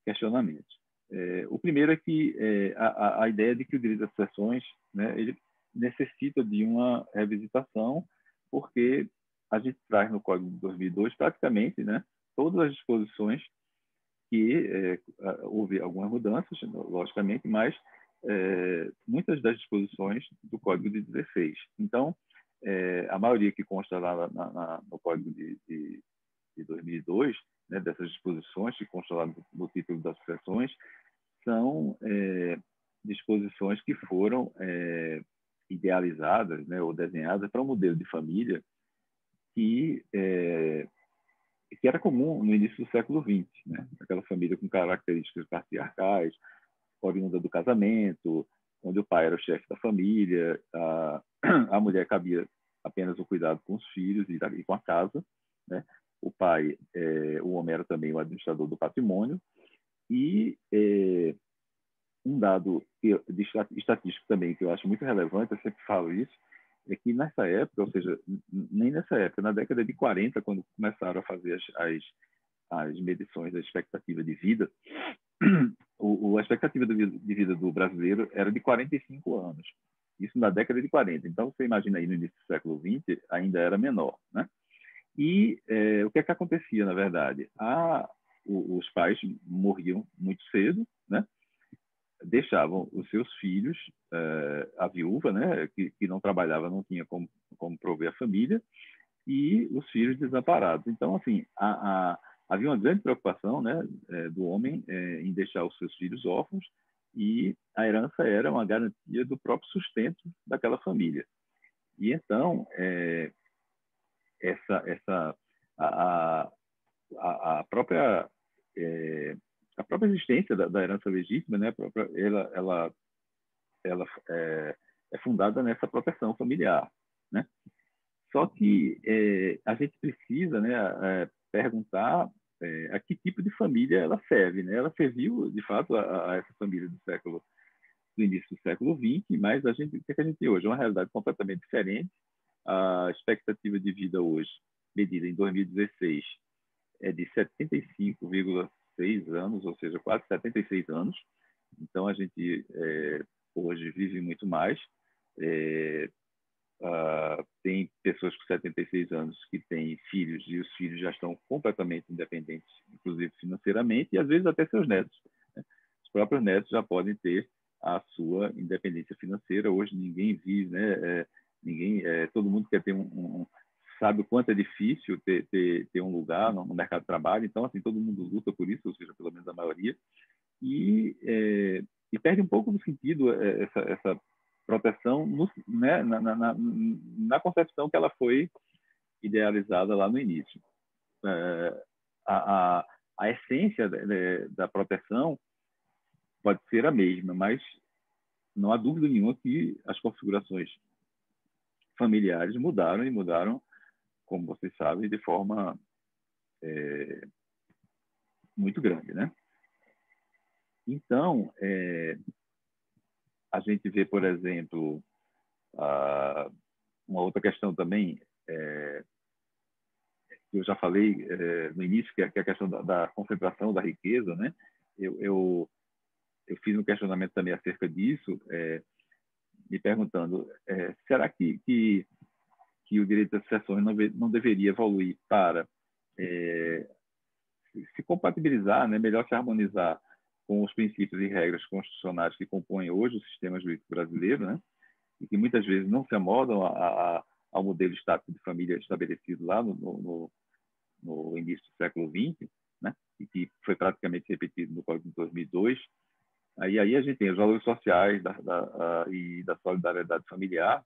questionamentos. O primeiro é que a ideia de que o direito das sucessões, né, ele necessita de uma revisitação, porque a gente traz no Código de 2002 praticamente, né, todas as disposições que houve algumas mudanças, logicamente, mas muitas das disposições do Código de 16. Então, a maioria que consta lá no Código de 2002, né, dessas disposições que constam lá no título das sucessões, são disposições que foram idealizadas, né, ou desenhadas para um modelo de família que era comum no início do século XX, né? Aquela família com características patriarcais, oriunda do casamento, onde o pai era o chefe da família, a mulher cabia apenas o cuidado com os filhos e com a casa, né? O pai, o homem era também o administrador do patrimônio, e um dado de estatístico também que eu acho muito relevante, eu sempre falo isso, é que nessa época, ou seja, nem nessa época, na década de 40, quando começaram a fazer as medições da expectativa de vida, a expectativa de vida do brasileiro era de 45 anos. Isso na década de 40. Então, você imagina aí no início do século XX, ainda era menor, né? E o que é que acontecia, na verdade? Os pais morriam muito cedo, né? Deixavam os seus filhos, a viúva, né, que não trabalhava, não tinha como prover a família, e os filhos desamparados. Então, assim, havia uma grande preocupação, né, do homem em deixar os seus filhos órfãos, e a herança era uma garantia do próprio sustento daquela família. E então, a própria existência da herança legítima, né, ela é fundada nessa proteção familiar, né? Só que a gente precisa, né, perguntar a que tipo de família ela serve, né? Ela serviu, de fato, a essa família do início do século XX, mas o que a gente tem hoje? É uma realidade completamente diferente. A expectativa de vida hoje, medida em 2016, é de 75,6 anos, ou seja, quase 76 anos. Então, a gente hoje vive muito mais. Tem pessoas com 76 anos que têm filhos e os filhos já estão completamente independentes, inclusive financeiramente, e às vezes até seus netos, né? Os próprios netos já podem ter a sua independência financeira. Hoje ninguém vive, né? Todo mundo quer ter sabe o quanto é difícil ter um lugar no mercado de trabalho. Então, assim, todo mundo luta por isso, ou seja, pelo menos a maioria, e perde um pouco do sentido essa proteção né, na concepção que ela foi idealizada lá no início. A essência da proteção pode ser a mesma, mas não há dúvida nenhuma que as configurações familiares mudaram, e mudaram, como vocês sabem, de forma muito grande, né? Então, a gente vê, por exemplo, uma outra questão também, que eu já falei no início, que é a questão da concentração da riqueza, né? Eu fiz um questionamento também acerca disso, me perguntando, será que o direito das sucessões não deveria evoluir para se compatibilizar, né, melhor se harmonizar com os princípios e regras constitucionais que compõem hoje o sistema jurídico brasileiro, né, e que muitas vezes não se amodam ao modelo estático de família estabelecido lá no início do século XX, né, e que foi praticamente repetido no Código de 2002. Aí a gente tem os valores sociais e da solidariedade familiar.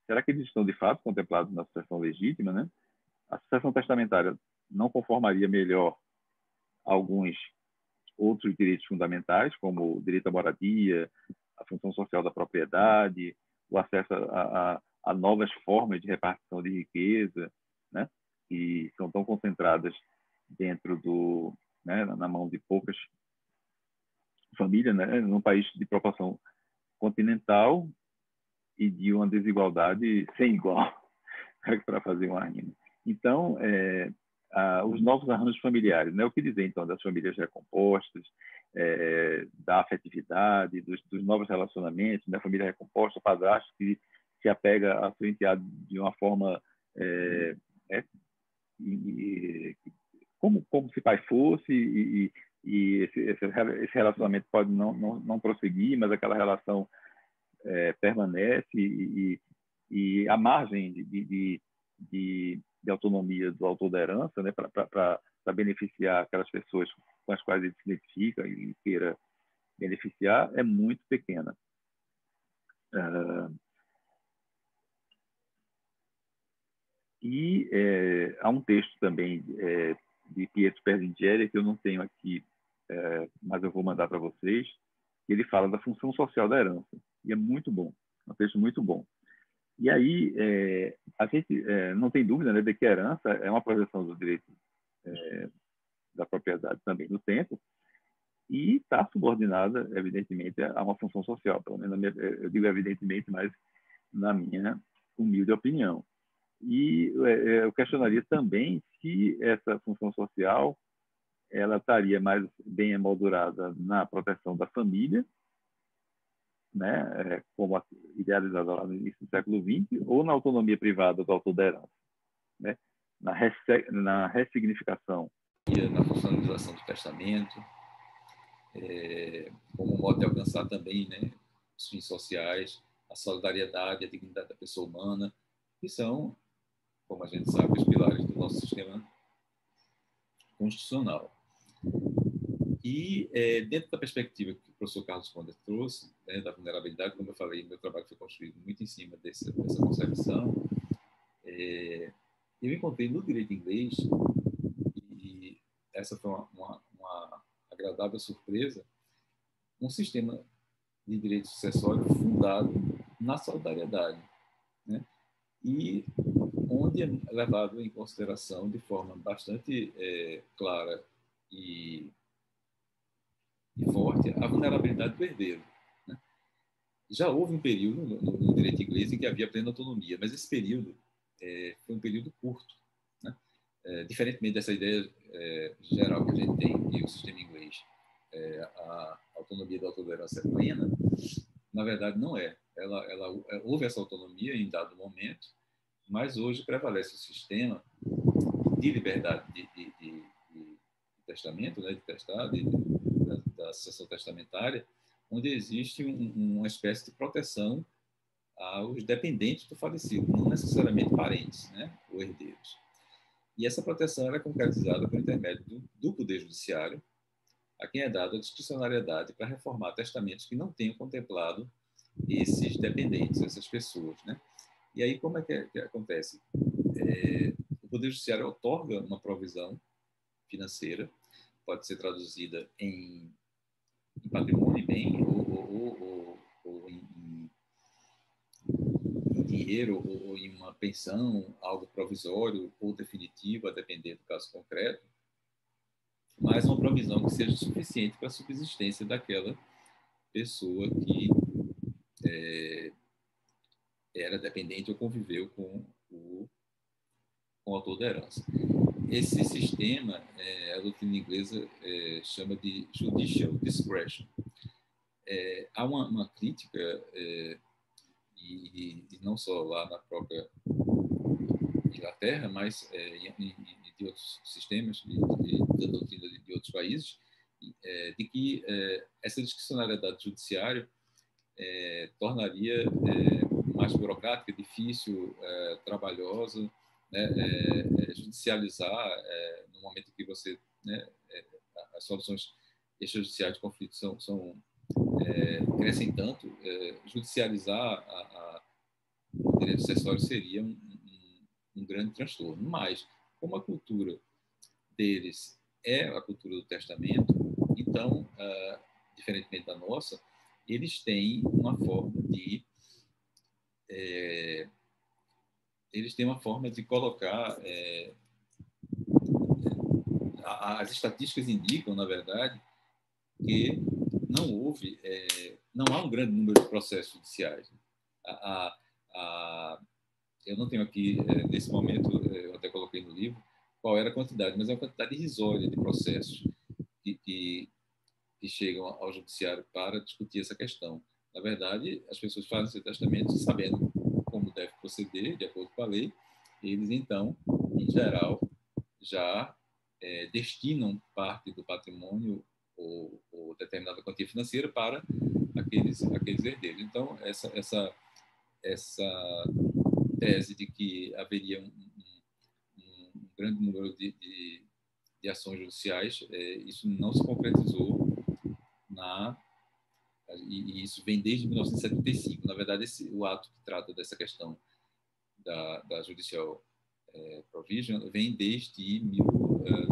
Será que eles estão, de fato, contemplados na sucessão legítima, né? A sucessão testamentária não conformaria melhor alguns outros direitos fundamentais, como o direito à moradia, a função social da propriedade, o acesso a novas formas de repartição de riqueza, né? Que são tão concentradas dentro né, na mão de poucas famílias, né? Num país de proporção continental e de uma desigualdade sem igual, para fazer uma rima. Então, os novos arranjos familiares, né? O que dizer, então, das famílias recompostas, da afetividade, dos novos relacionamentos, da família recomposta, o padrasto que se apega a seu enteado de uma forma como se pai fosse, e esse relacionamento pode não prosseguir, mas aquela relação permanece, e a margem de autonomia do autor da herança, né, para beneficiar aquelas pessoas com as quais ele se identifica e queira beneficiar, é muito pequena. Há um texto também de Pietro Perlingieri, que eu não tenho aqui, mas eu vou mandar para vocês. Ele fala da função social da herança, e é muito bom, é um texto muito bom. E aí, a gente não tem dúvida, né, de que a herança é uma projeção do direito da propriedade também no tempo, e está subordinada, evidentemente, a uma função social, pelo menos eu digo evidentemente, mas na minha humilde opinião. E eu questionaria também se essa função social ela estaria mais bem emoldurada na proteção da família, né, como idealizada lá no início do século XX, ou na autonomia privada do autor da herança, né, na ressignificação. Na funcionalização do testamento, como modo de alcançar também, né, os fins sociais, a solidariedade, a dignidade da pessoa humana, que são, como a gente sabe, os pilares do nosso sistema constitucional. E, dentro da perspectiva que o professor Carlos Conde trouxe, né, da vulnerabilidade, como eu falei, meu trabalho foi construído muito em cima dessa concepção, eu encontrei no direito inglês, e essa foi uma agradável surpresa, um sistema de direito sucessório fundado na solidariedade, né? E onde é levado em consideração de forma bastante clara e forte a vulnerabilidade do herdeiro, né? Já houve um período no direito inglês em que havia plena autonomia, mas esse período foi um período curto, né? Diferentemente dessa ideia geral que a gente tem que o sistema inglês, a autonomia da autor da herança é plena, na verdade não é. Houve essa autonomia em dado momento, mas hoje prevalece o sistema de liberdade de testamento, né, de testar, da sucessão testamentária, onde existe uma espécie de proteção aos dependentes do falecido, não necessariamente parentes, né, ou herdeiros. E essa proteção é concretizada por intermédio do Poder Judiciário, a quem é dada a discricionariedade para reformar testamentos que não tenham contemplado esses dependentes, essas pessoas, né? E aí, como é que acontece? O Poder Judiciário outorga uma provisão financeira, pode ser traduzida em patrimônio, em bem, ou em dinheiro, ou em uma pensão, algo provisório ou definitivo, a depender do caso concreto, mas uma provisão que seja suficiente para a subsistência daquela pessoa que era dependente ou conviveu com o autor da herança. Esse sistema, a doutrina inglesa chama de judicial discretion. Há uma crítica, e não só lá na própria Inglaterra, mas de outros sistemas da doutrina de outros países, de que essa discricionariedade judiciária tornaria mais burocrática, difícil, trabalhosa, né, judicializar no momento que você, né, as soluções extrajudiciais de conflito crescem tanto, judicializar o direito sucessório seria um grande transtorno. Mas, como a cultura deles é a cultura do testamento, então, diferentemente da nossa, eles têm uma forma de colocar as estatísticas indicam, na verdade, que não há um grande número de processos judiciais. Eu não tenho aqui, nesse momento, eu até coloquei no livro, qual era a quantidade, mas é uma quantidade irrisória de processos que chegam ao judiciário para discutir essa questão. Na verdade, as pessoas fazem seu testamento sabendo como deve proceder, de acordo com a lei, e eles, então, em geral, já destinam parte do patrimônio ou determinada quantia financeira para aqueles herdeiros. Então, essa tese de que haveria um grande número de ações judiciais, isso não se concretizou e isso vem desde 1975. Na verdade, o ato que trata dessa questão da judicial provision vem desde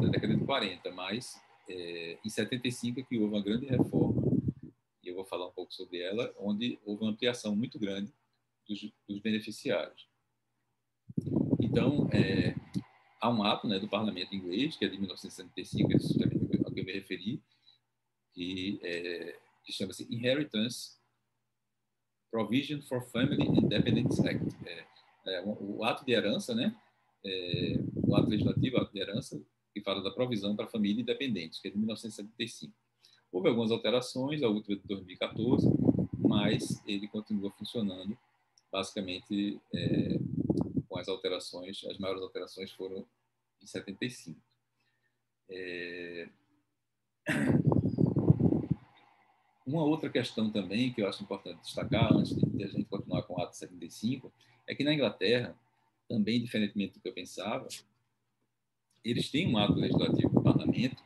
da década de 40, mas em 75 é que houve uma grande reforma, e eu vou falar um pouco sobre ela, onde houve uma ampliação muito grande dos beneficiários. Então, há um ato, né, do parlamento inglês, que é de 1975, ao que eu me referi, que chama-se Inheritance Provision for Family Independence Act. O ato de herança, né, o ato legislativo, o ato de herança, que fala da provisão para a família independente, que é de 1975. Houve algumas alterações, a última de 2014, mas ele continua funcionando, basicamente, com as alterações, as maiores alterações foram em 75. Uma outra questão também que eu acho importante destacar, antes de a gente continuar com o ato 75, é que na Inglaterra, também diferentemente do que eu pensava, eles têm um ato legislativo do parlamento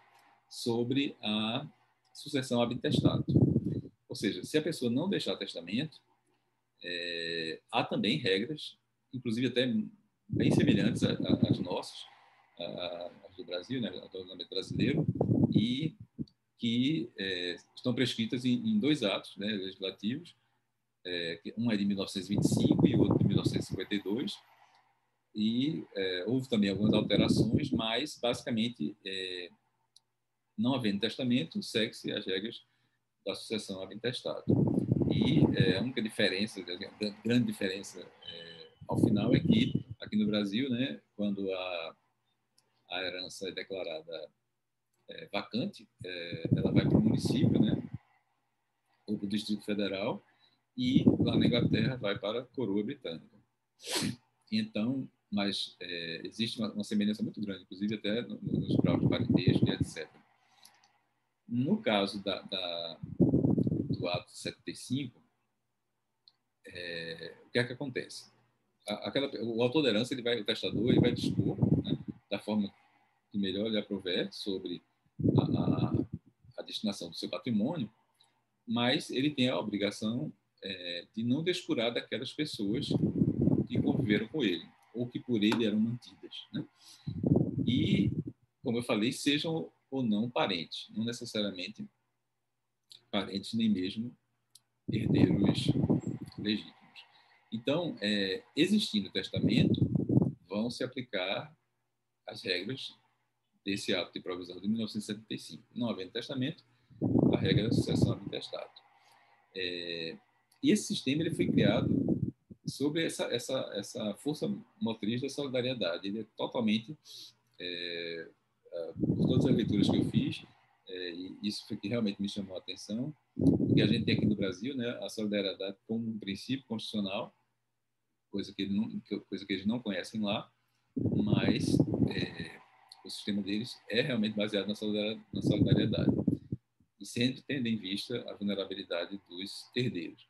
sobre a sucessão ab intestato. Ou seja, se a pessoa não deixar testamento, há também regras, inclusive até bem semelhantes às nossas, às do Brasil, né, ao ordenamento brasileiro, e que estão prescritas em dois atos, né, legislativos, um é de 1925 e o outro de 1952, e houve também algumas alterações, mas, basicamente, não havendo testamento, segue-se as regras da sucessão ab intestato. E a única diferença, a grande diferença, ao final, é que, aqui no Brasil, né, quando a herança é declarada vacante, ela vai para o município, né, ou para o Distrito Federal, e lá na Inglaterra vai para a coroa britânica. Então, mas existe uma semelhança muito grande, inclusive até nos graus de parentesco e etc. No caso do ato 75, o que é que acontece? O autor da herança, o testador, ele vai dispor, né, da forma que melhor lhe aprouver sobre a destinação do seu patrimônio, mas ele tem a obrigação de não descurar daquelas pessoas que conviveram com ele, ou que por ele eram mantidas, né? E, como eu falei, sejam ou não parentes, não necessariamente parentes, nem mesmo herdeiros legítimos. Então, existindo o testamento, vão se aplicar as regras desse ato de provisão de 1975. Não havendo testamento, a regra da sucessão ab intestato. E esse sistema ele foi criado sobre essa força motriz da solidariedade. Ele é totalmente, por todas as leituras que eu fiz, e isso foi que realmente me chamou a atenção, porque a gente tem aqui no Brasil, né, a solidariedade como um princípio constitucional, coisa que eles não conhecem lá, mas o sistema deles é realmente baseado na solidariedade, e sempre tendo em vista a vulnerabilidade dos herdeiros.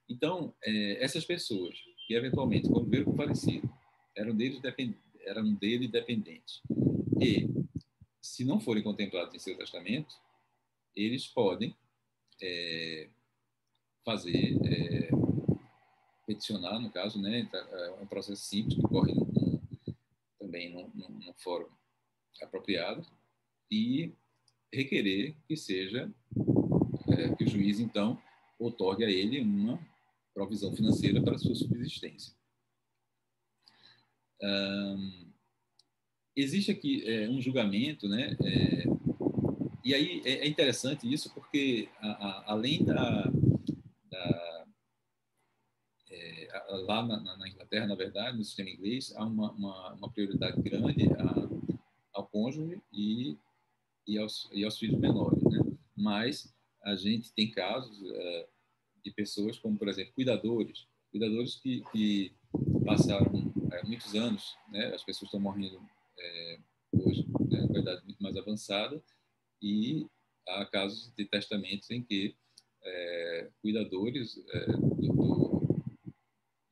Então, essas pessoas que eventualmente conviveram com o falecido eram dele dependentes e, se não forem contemplados em seu testamento, eles podem peticionar, no caso, né, é um processo simples que ocorre também num fórum apropriado, e requerer que seja que o juiz, então, outorgue a ele uma provisão financeira para a sua subsistência. Existe aqui um julgamento, né? E aí é interessante isso porque, além lá na Inglaterra, na verdade, no sistema inglês, há uma prioridade grande ao cônjuge e aos filhos menores, né? Mas a gente tem casos de pessoas como, por exemplo, cuidadores que passaram muitos anos, né? As pessoas estão morrendo hoje, né, com a idade muito mais avançada, e há casos de testamentos em que cuidadores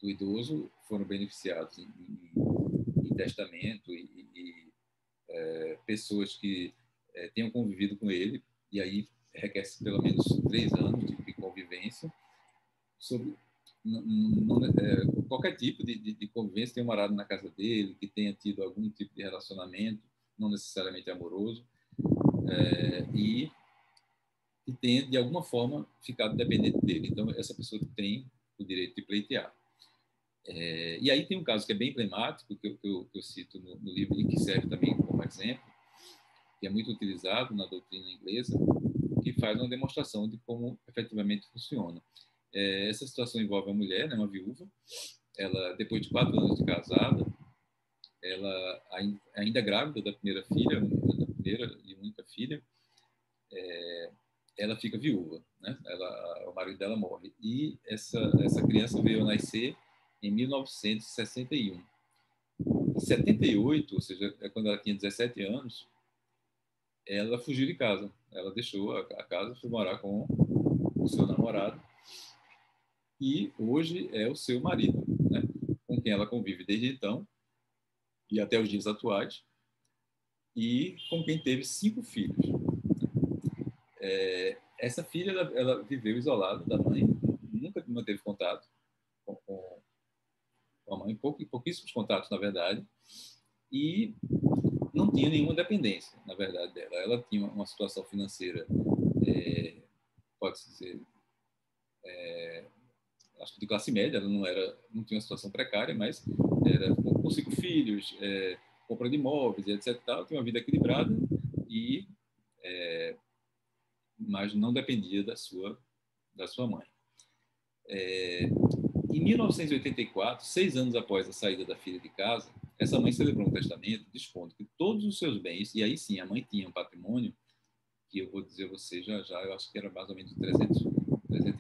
do idoso foram beneficiados em testamento, e pessoas que tenham convivido com ele, e aí requer-se pelo menos 3 anos de convivência, sobre qualquer tipo de convivência, tenha morado na casa dele, que tenha tido algum tipo de relacionamento, não necessariamente amoroso, e tenha, de alguma forma, ficado dependente dele. Então, essa pessoa tem o direito de pleitear. E aí tem um caso que é bem emblemático, que eu cito no livro, e que serve também como exemplo, que é muito utilizado na doutrina inglesa, que faz uma demonstração de como efetivamente funciona. Essa situação envolve uma mulher, né, uma viúva. Ela, depois de 4 anos de casada, ela ainda grávida da primeira filha, da primeira e única filha, ela fica viúva, né? O marido dela morre, e essa criança veio a nascer em 1961. Em 78, ou seja, quando ela tinha 17 anos, ela fugiu de casa. Ela deixou a casa, foi morar com o seu namorado, e hoje é o seu marido, né? Com quem ela convive desde então e até os dias atuais, e com quem teve 5 filhos. Essa filha, ela viveu isolada da mãe, nunca manteve contato com a mãe, pouquíssimos contatos, na verdade, e não tinha nenhuma dependência, na verdade, dela. Ela tinha uma situação financeira, pode-se dizer, acho que de classe média. Ela não tinha uma situação precária, mas era com 5 filhos, compra de imóveis, etc. Tinha uma vida equilibrada, mas não dependia da sua mãe. Em 1984, 6 anos após a saída da filha de casa, essa mãe celebrou um testamento dispondo que todos os seus bens, e aí sim, a mãe tinha um patrimônio, que eu vou dizer a você já, eu acho que era mais ou menos 300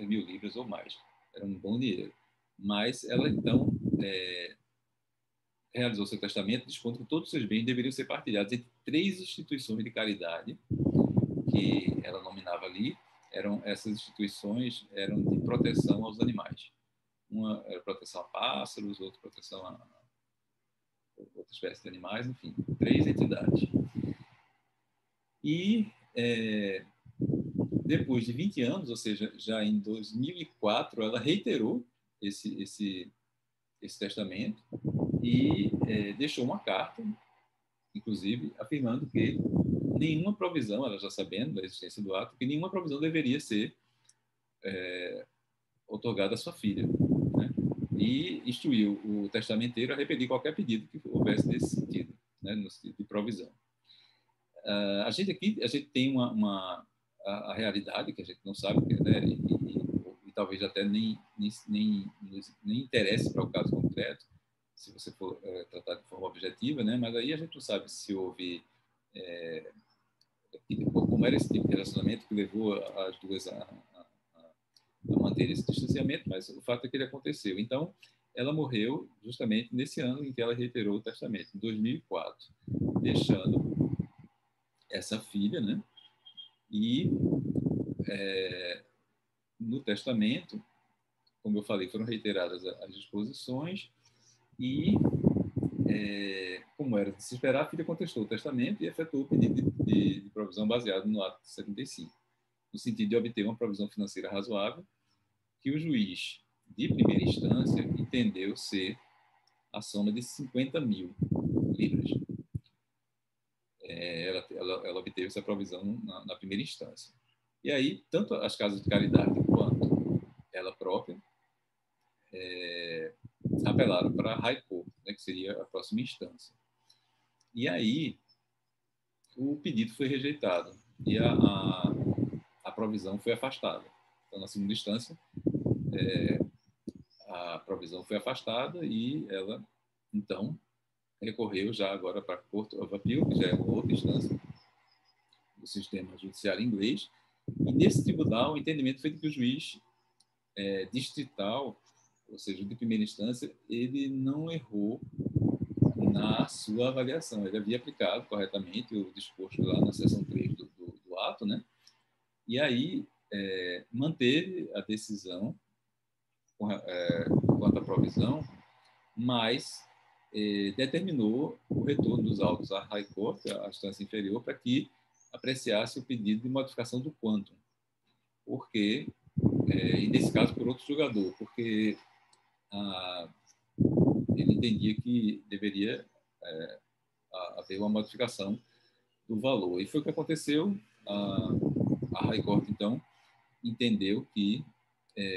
mil libras ou mais. Era um bom dinheiro. Mas ela, então, realizou seu testamento dispondo que todos os seus bens deveriam ser partilhados entre 3 instituições de caridade que ela nominava ali. Essas instituições eram de proteção aos animais. Uma era proteção a pássaros, outra proteção a outra espécie de animais, enfim, 3 entidades. E depois de 20 anos, ou seja, já em 2004, ela reiterou esse testamento e deixou uma carta, inclusive, afirmando que nenhuma provisão, ela já sabendo da existência do ato, que nenhuma provisão deveria ser outorgada à sua filha, né? E instruiu o testamenteiro a repetir qualquer pedido que houvesse nesse sentido, né, no sentido de provisão. a gente tem a realidade que a gente não sabe, né? E talvez até nem interesse para o caso concreto, se você for tratar de forma objetiva, né? Mas aí a gente não sabe se houve como era esse tipo de relacionamento que levou as duas a manter esse distanciamento, mas o fato é que ele aconteceu. Então, ela morreu justamente nesse ano em que ela reiterou o testamento, em 2004, deixando essa filha, né? E no testamento, como eu falei, foram reiteradas as disposições e, como era de se esperar, a filha contestou o testamento e efetuou o pedido de provisão baseado no ato 75, no sentido de obter uma provisão financeira razoável que o juiz de primeira instância entendeu ser a soma de 50 mil libras. Ela obteve essa provisão na primeira instância. E aí, tanto as casas de caridade quanto ela própria apelaram para a High Court, né, que seria a próxima instância. E aí, o pedido foi rejeitado e a provisão foi afastada. Então, na segunda instância, a provisão foi afastada e ela, então, recorreu já agora para a Court of Appeal, que já é uma outra instância do sistema judiciário inglês. E nesse tribunal, o entendimento foi de que o juiz distrital, ou seja, de primeira instância, ele não errou na sua avaliação. Ele havia aplicado corretamente o disposto lá na seção 3 do ato, né? E aí manteve a decisão quanto à provisão, mas determinou o retorno dos autos à High Court, à instância inferior, para que apreciasse o pedido de modificação do quantum, porque, e nesse caso por outro julgador, porque ele entendia que deveria haver uma modificação do valor. E foi o que aconteceu. A High Court, então, entendeu que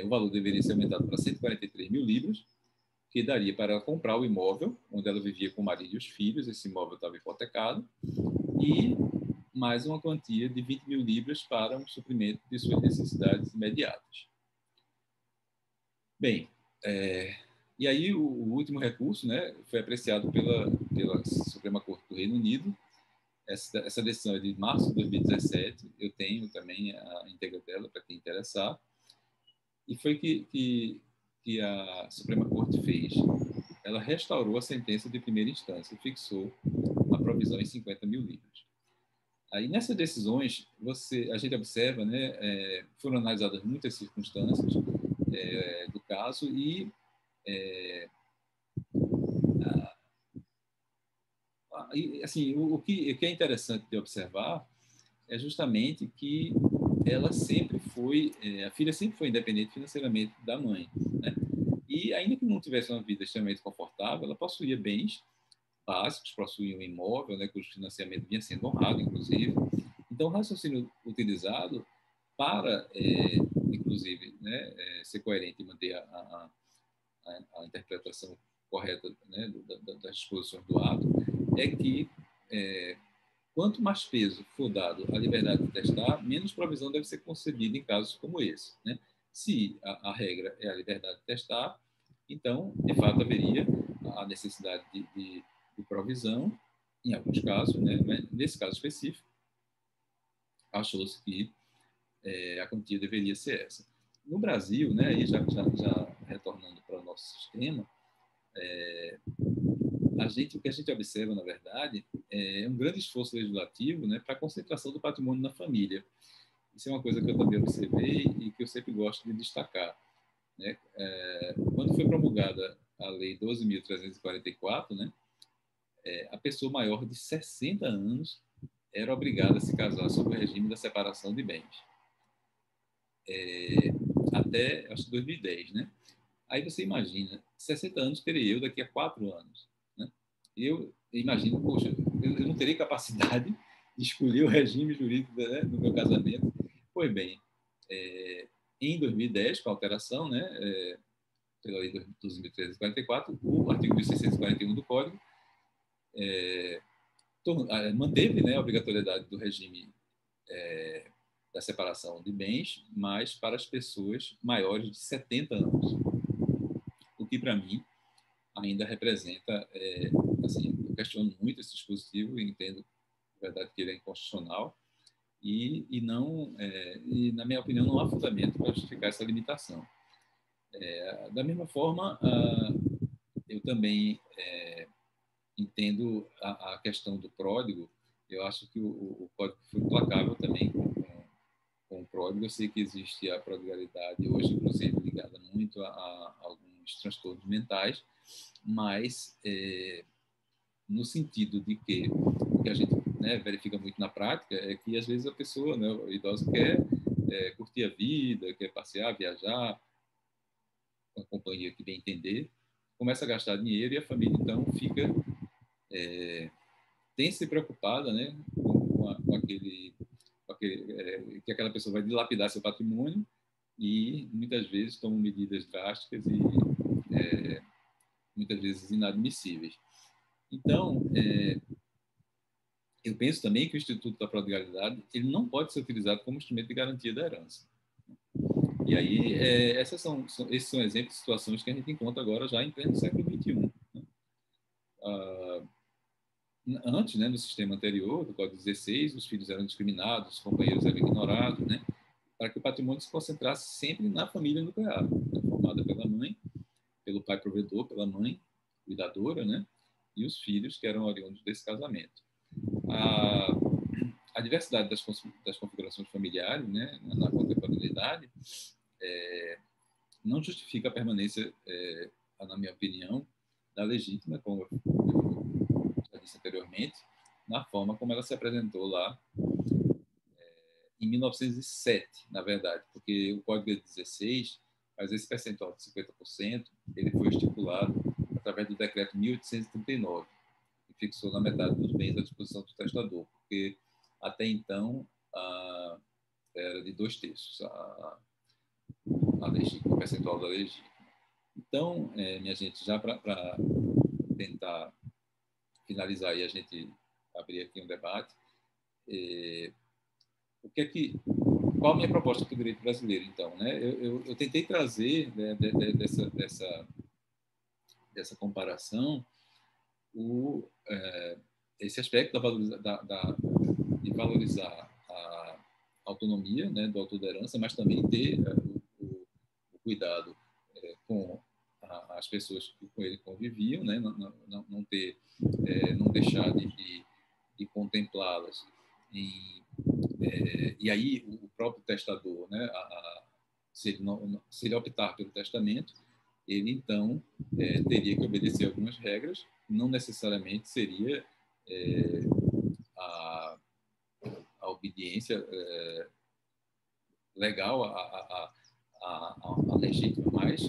o valor deveria ser aumentado para 143 mil libras, que daria para ela comprar o imóvel, onde ela vivia com o marido e os filhos. Esse imóvel estava hipotecado, e mais uma quantia de 20 mil libras para um suprimento de suas necessidades imediatas. Bem, e aí o último recurso, né, foi apreciado pela Suprema Corte do Reino Unido. Essa decisão é de março de 2017, eu tenho também a íntegra dela para quem interessar. E foi que a Suprema Corte fez. Ela restaurou a sentença de primeira instância e fixou a provisão em 50 mil libras. Aí, nessas decisões, a gente observa, né, foram analisadas muitas circunstâncias do caso e assim, o que é interessante de observar é justamente que ela sempre foi, a filha sempre foi independente financeiramente da mãe, né? E ainda que não tivesse uma vida extremamente confortável, ela possuía bens básicos, possuía um imóvel, né, cujo financiamento vinha sendo honrado, inclusive. Então, o raciocínio utilizado para, inclusive, né, ser coerente e manter a interpretação correta, né, das disposições do ato, é que quanto mais peso for dado à liberdade de testar, menos provisão deve ser concedida em casos como esse, né? Se a regra é a liberdade de testar, então, de fato, haveria a necessidade de provisão, em alguns casos, né? Nesse caso específico, achou-se que a quantia deveria ser essa. No Brasil, né, aí já retornando para o nosso sistema, o que a gente observa, na verdade, é um grande esforço legislativo, né, para a concentração do patrimônio na família. Isso é uma coisa que eu também observei e que eu sempre gosto de destacar, né? Quando foi promulgada a Lei 12.344, né, a pessoa maior de 60 anos era obrigada a se casar sob o regime da separação de bens. Até, acho que 2010, né? Aí você imagina, 60 anos terei eu daqui a 4 anos. Né? Eu imagino, poxa, eu não terei capacidade de escolher o regime jurídico, né, do meu casamento. Pois bem, em 2010, com a alteração, né, pela Lei 12.344, o artigo 1641 do Código manteve, né, a obrigatoriedade do regime da separação de bens, mas para as pessoas maiores de 70 anos. O que, para mim, ainda representa, assim, eu questiono muito esse dispositivo e entendo, na verdade, que ele é inconstitucional e não, e, na minha opinião, não há fundamento para justificar essa limitação. Da mesma forma, eu também entendo a questão do pródigo. Eu acho que o código foi implacável também com o pródigo. Eu sei que existe a prodigalidade hoje, inclusive, ligada muito a alguns transtornos mentais, mas no sentido de que o que a gente, né, verifica muito na prática é que, às vezes, a pessoa, né, o idoso quer curtir a vida, quer passear, viajar, com a companhia que bem entender, começa a gastar dinheiro e a família, então, fica tensa e preocupada, né, com aquele que aquela pessoa vai dilapidar seu patrimônio e, muitas vezes, tomam medidas drásticas e, muitas vezes, inadmissíveis. Então, eu penso também que o Instituto da Prodigalidade ele não pode ser utilizado como instrumento de garantia da herança. E aí, esses são exemplos de situações que a gente encontra agora já em pleno século XXI. Né? Antes, né, no sistema anterior, do Código 16, os filhos eram discriminados, os companheiros eram ignorados, né, para que o patrimônio se concentrasse sempre na família nuclear, né, formada pela mãe, pelo pai provedor, pela mãe cuidadora, né, e os filhos que eram oriundos desse casamento. A diversidade das configurações familiares, né, na contemporaneidade, não justifica a permanência, na minha opinião, da legítima, como eu já disse anteriormente, na forma como ela se apresentou lá em 1907, na verdade, porque o Código de 16, mas esse percentual de 50%, ele foi estipulado através do Decreto 1839, que fixou na metade dos bens à disposição do testador, porque até então era de 2/3 a legítima, o percentual da legítima. Então, minha gente, já para tentar finalizar e a gente abrir aqui um debate, qual a minha proposta para o direito brasileiro, então? Né? Eu tentei trazer, né, dessa comparação esse aspecto de valorizar a autonomia, né, do autor da herança, mas também ter o cuidado com as pessoas que com ele conviviam, né, não deixar de contemplá-las. E aí o próprio testador, né, se ele optar pelo testamento, ele então teria que obedecer algumas regras, não necessariamente seria a obediência legal, a legítima, mas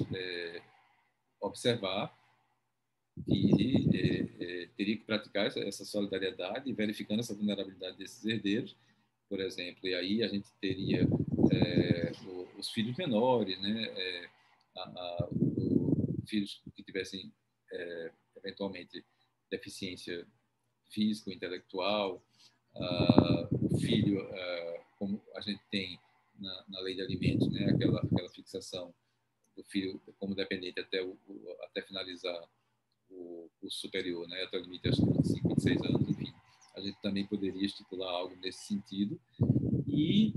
observar que teria que praticar essa solidariedade, verificando essa vulnerabilidade desses herdeiros, por exemplo. E aí a gente teria os filhos menores, né, filhos que tivessem eventualmente deficiência física ou intelectual, o filho, como a gente tem na lei de alimentos, né, aquela fixação do filho como dependente até finalizar o curso superior, né, até o limite de 25, 26 anos, enfim. A gente também poderia estipular algo nesse sentido e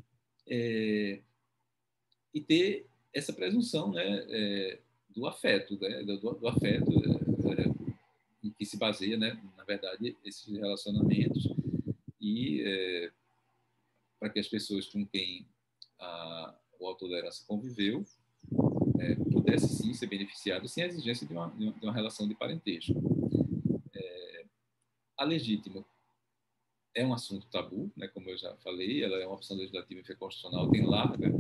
ter essa presunção, né, do afeto, né, do afeto em que se baseia, né, na verdade, esses relacionamentos e para que as pessoas com quem o autor da herança conviveu pudesse sim ser beneficiado sem a exigência de uma relação de parentesco. A legítima é um assunto tabu, né, como eu já falei, ela é uma opção legislativa e constitucional, tem larga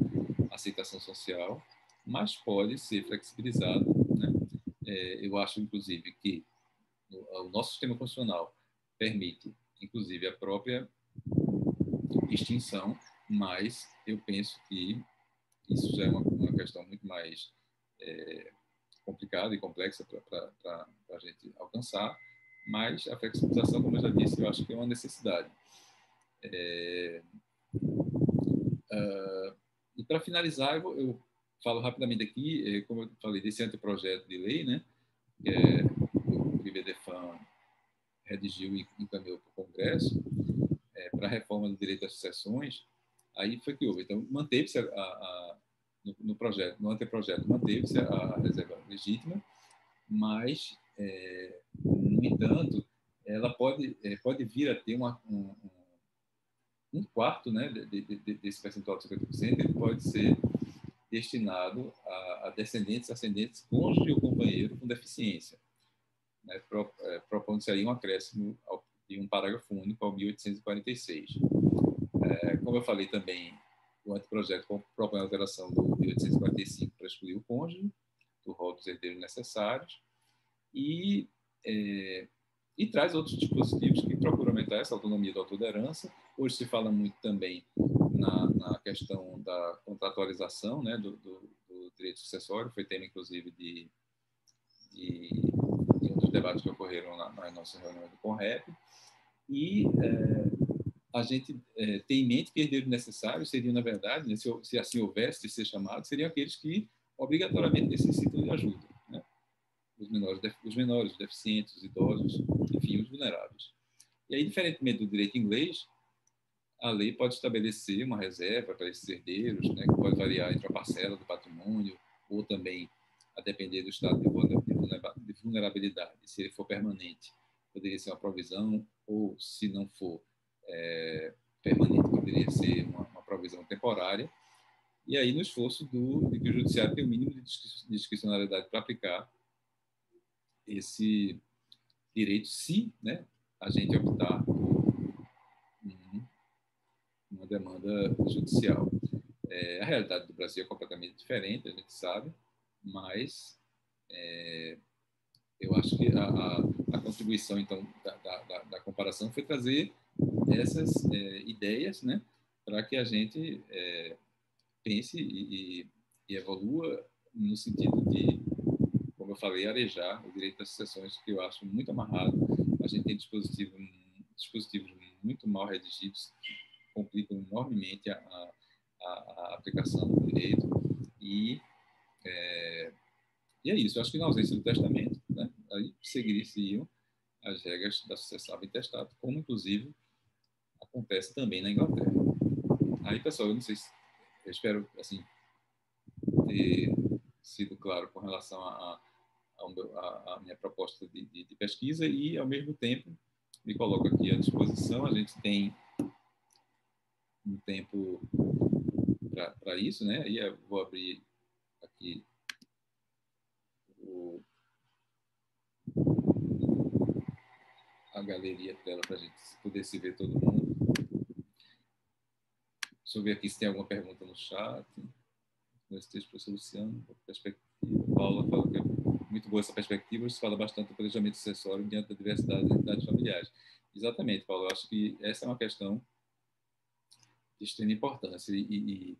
aceitação social, mas pode ser flexibilizada, né? Eu acho, inclusive, que o nosso sistema constitucional permite, inclusive, a própria extinção, mas eu penso que isso já é uma questão muito mais complicada e complexa para a gente alcançar, mas a flexibilização, como eu já disse, eu acho que é uma necessidade. E para finalizar, eu falo rapidamente aqui, como eu falei, desse anteprojeto de lei, né, que o IBDFAN redigiu e encaminhou para o Congresso, para a reforma do direito às sucessões. Aí foi que houve. Então, manteve-se no projeto, no anteprojeto, manteve-se a reserva legítima, mas, no entanto, ela pode vir a ter um quarto, né, desse percentual de 50%, ele pode ser destinado a descendentes, ascendentes, cônjuge ou companheiro com deficiência, né, propondo-se aí um acréscimo de um parágrafo único ao 1846. Como eu falei também, o anteprojeto propõe a alteração do 1845 para excluir o cônjuge do rol dos herdeiros necessários e traz outros dispositivos que procuram aumentar essa autonomia da autor da herança. Hoje se fala muito também na questão da contratualização, né, do direito sucessório, foi tema, inclusive, de um dos debates que ocorreram na nossa reunião do CONREP. E a gente tem em mente que herdeiros necessários seriam, na verdade, né, se assim houvesse de ser chamado, seriam aqueles que obrigatoriamente necessitam de ajuda, né? Os menores, os deficientes, os idosos, enfim, os vulneráveis. E aí, diferentemente do direito inglês, a lei pode estabelecer uma reserva para esses herdeiros, né, que pode variar entre a parcela do patrimônio ou também a depender do estado de vulnerabilidade. Se ele for permanente, poderia ser uma provisão, ou se não for permanente, poderia ser uma provisão temporária. E aí, no esforço de que o judiciário tem o mínimo de discricionalidade para aplicar esse direito, se, né, a gente optar por uma demanda judicial. A realidade do Brasil é completamente diferente, a gente sabe, mas eu acho que a contribuição, então, da comparação foi trazer essas ideias, né, para que a gente pense e evolua no sentido de, como eu falei, arejar o direito das sucessões, que eu acho muito amarrado. A gente tem dispositivos muito mal redigidos, que complicam enormemente a aplicação do direito. E é isso. Eu acho que na ausência do testamento, né, aí seguiriam as regras da sucessão intestada, como, inclusive, acontece também na Inglaterra. Aí, pessoal, eu não sei se... Eu espero, assim, ter sido claro com relação à minha proposta de pesquisa e, ao mesmo tempo, me coloco aqui à disposição. A gente tem um tempo para isso, né? E eu vou abrir aqui a galeria dela para a gente poder se ver todo mundo. Deixa eu ver aqui se tem alguma pergunta no chat. Nesse texto, professor Luciano, perspectiva. Paula fala que é muito boa essa perspectiva, se fala bastante do planejamento sucessório diante da diversidade das entidades familiares. Exatamente, Paulo, eu acho que essa é uma questão de extrema importância e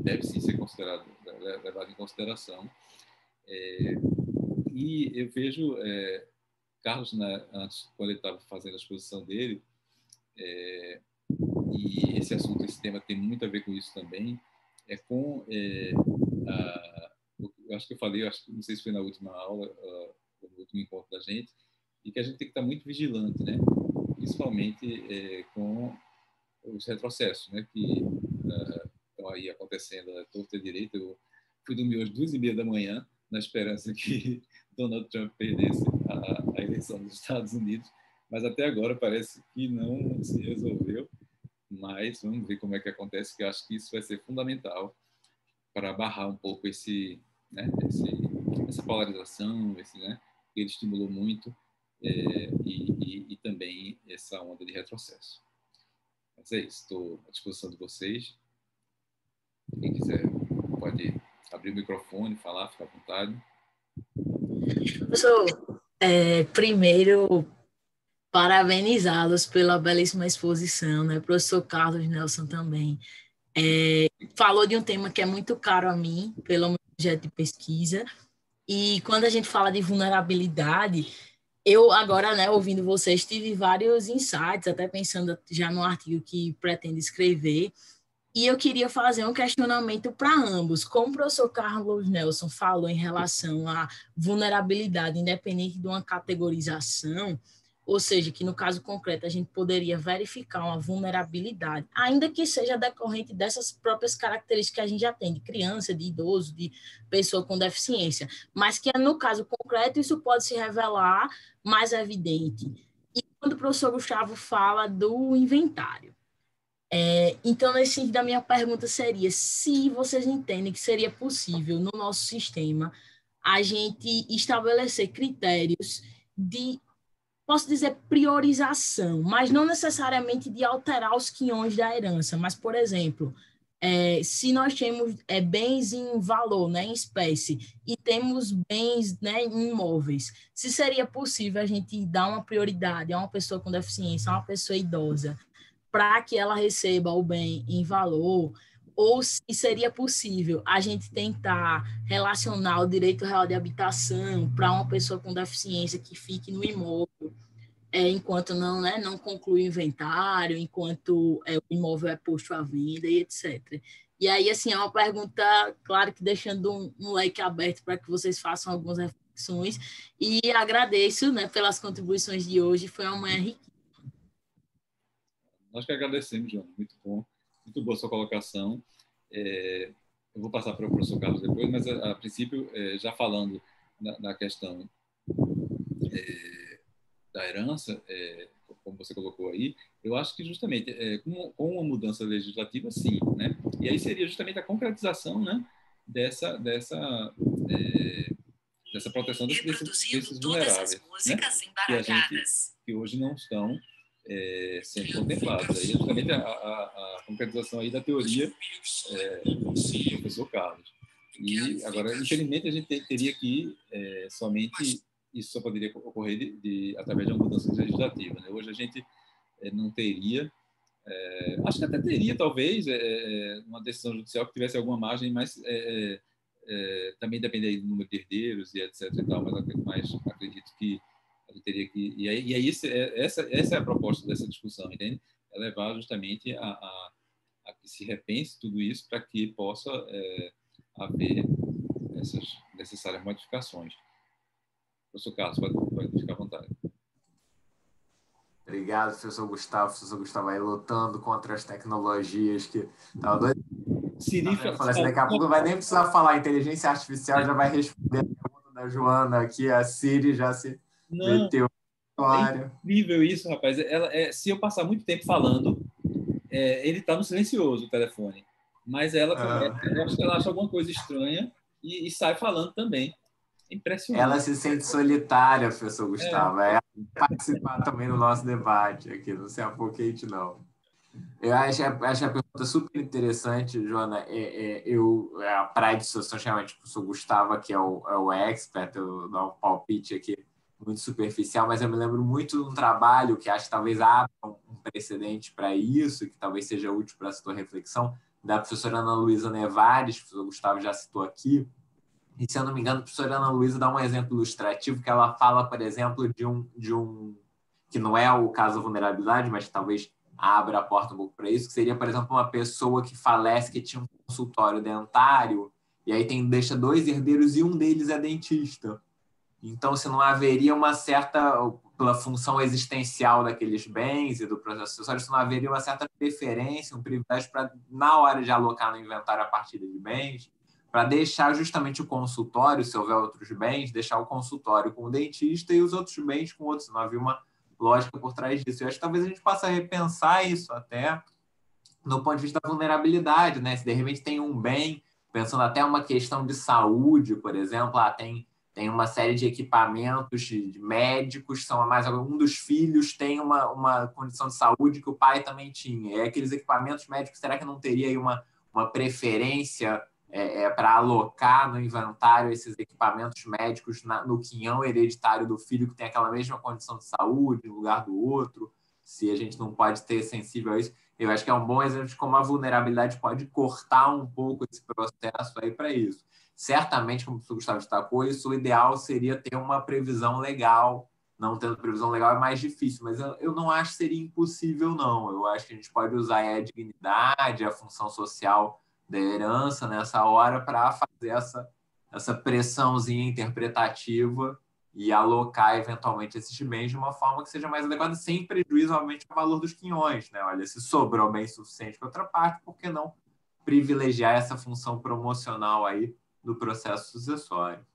deve sim ser levada em consideração. E eu vejo Carlos, né, antes, quando ele estava fazendo a exposição dele, e esse assunto, esse tema tem muito a ver com isso também, eu acho que eu falei, não sei se foi na última aula, no último encontro da gente, e que a gente tem que estar muito vigilante, né? Principalmente com os retrocessos, né, que estão aí acontecendo à torta e à direita. Eu fui dormir às 2h30 da manhã, na esperança que Donald Trump perdesse a eleição dos Estados Unidos, mas até agora parece que não se resolveu. Mas vamos ver como é que acontece, que eu acho que isso vai ser fundamental para barrar um pouco essa polarização, né, que ele estimulou muito, e também essa onda de retrocesso. Mas é isso, estou à disposição de vocês. Quem quiser pode abrir o microfone, falar, ficar à vontade. Professor, primeiro, parabenizá-los pela belíssima exposição, né? Professor Carlos Nelson também. Falou de um tema que é muito caro a mim, pelo meu projeto de pesquisa, e quando a gente fala de vulnerabilidade, Eu agora, né, ouvindo vocês, tive vários insights, até pensando já no artigo que pretendo escrever, e eu queria fazer um questionamento para ambos. Como o professor Carlos Nelson falou em relação à vulnerabilidade, independente de uma categorização, ou seja, que no caso concreto a gente poderia verificar uma vulnerabilidade, ainda que seja decorrente dessas próprias características que a gente já tem, de criança, de idoso, de pessoa com deficiência, mas que no caso concreto isso pode se revelar mais evidente. E quando o professor Gustavo fala do inventário, então, nesse sentido, a minha pergunta seria se vocês entendem que seria possível, no nosso sistema, a gente estabelecer critérios de, posso dizer, priorização, mas não necessariamente de alterar os quinhões da herança, mas, por exemplo, se nós temos bens em valor, né, em espécie, e temos bens, né, em imóveis, se seria possível a gente dar uma prioridade a uma pessoa com deficiência, a uma pessoa idosa, para que ela receba o bem em valor, ou se seria possível a gente tentar relacionar o direito real de habitação para uma pessoa com deficiência que fique no imóvel, enquanto não, né, não conclui o inventário, enquanto o imóvel é posto à venda e etc. E aí, assim, é uma pergunta, claro que deixando um leque aberto para que vocês façam algumas reflexões, e agradeço, né, pelas contribuições de hoje, foi uma manhã rica. Nós que agradecemos, João. Muito bom. Muito boa a sua colocação. Eu vou passar para o professor Carlos depois, mas, a princípio, já falando na questão da herança, como você colocou aí, eu acho que justamente com uma mudança legislativa, sim, né? E aí seria justamente a concretização, né, dessa proteção desses vulneráveis, né? Que hoje não estão sendo contemplados. Aí, justamente a concretização aí da teoria do professor Carlos. E agora, infelizmente, a gente teria que somente isso só poderia ocorrer através de uma mudança legislativa, né? Hoje a gente não teria, acho que até teria talvez uma decisão judicial que tivesse alguma margem, mas também dependeria do número de herdeiros e etc e tal, mas acredito que a gente teria que, e aí essa é a proposta dessa discussão, entende? É levar justamente a que se repense tudo isso para que possa haver essas necessárias modificações. Professor Carlos, pode ficar à vontade. Obrigado, professor Gustavo. Professor Gustavo aí lutando contra as tecnologias que estava doido. Daqui a pouco não vai nem precisar falar. A inteligência artificial já vai responder a pergunta da Joana aqui. A Siri já se meteu na área. É incrível isso, rapaz. Se eu passar muito tempo falando, ele está no silencioso, o telefone. Mas eu acho que ela acha alguma coisa estranha e sai falando também. Impressionante. Ela se sente solitária, professor Gustavo. Ela participar também do nosso debate aqui, não se afoquente, não. Eu acho a pergunta super interessante, Joana. A praia de situação, realmente, o professor Gustavo, que é o expert, eu dou um palpite aqui muito superficial, mas eu me lembro muito de um trabalho que acho que talvez abra um precedente para isso, que talvez seja útil para a sua reflexão, da professora Ana Luísa Nevares, que o professor Gustavo já citou aqui. E, se eu não me engano, a professora Ana Luísa dá um exemplo ilustrativo que ela fala, por exemplo, de um que não é o caso da vulnerabilidade, mas que talvez abra a porta um pouco para isso, que seria, por exemplo, uma pessoa que falece, que tinha um consultório dentário, e aí deixa 2 herdeiros e um deles é dentista. Então, se não haveria uma certa, pela função existencial daqueles bens e do processo acessório, se não haveria uma certa preferência, um privilégio para, na hora de alocar no inventário a partilha de bens, para deixar justamente o consultório, se houver outros bens, deixar o consultório com o dentista e os outros bens com outros. Não havia uma lógica por trás disso. Eu acho que talvez a gente possa repensar isso até no ponto de vista da vulnerabilidade, né? Se de repente tem um bem, pensando até uma questão de saúde, por exemplo, tem uma série de equipamentos de médicos, são mais um dos filhos tem uma condição de saúde que o pai também tinha. E aqueles equipamentos médicos, será que não teria aí uma preferência para alocar no inventário esses equipamentos médicos no quinhão hereditário do filho que tem aquela mesma condição de saúde no lugar do outro, se a gente não pode ter sensível a isso? Eu acho que é um bom exemplo de como a vulnerabilidade pode cortar um pouco esse processo aí para isso. Certamente, como o professor Gustavo destacou, isso o ideal seria ter uma previsão legal não tendo previsão legal é mais difícil, mas eu não acho que seria impossível, não. Eu acho que a gente pode usar a dignidade, a função social da herança nessa hora para fazer essa pressãozinha interpretativa e alocar eventualmente esses bens de uma forma que seja mais adequada, sem prejuízo, obviamente, ao valor dos quinhões, né? Olha, se sobrou bem suficiente para outra parte, por que não privilegiar essa função promocional aí do processo sucessório?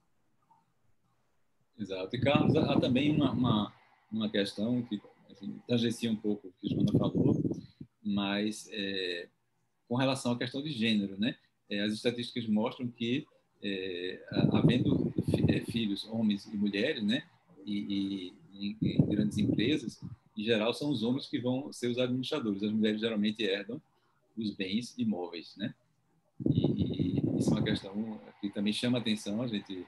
Exato. E, Carlos, há também uma questão que assim, tangencia um pouco o que a Joana falou, mas com relação à questão de gênero, né? As estatísticas mostram que, havendo filhos, homens e mulheres, né? E em grandes empresas, em geral, são os homens que vão ser os administradores. As mulheres geralmente herdam os bens imóveis, né? E isso é uma questão que também chama atenção, a gente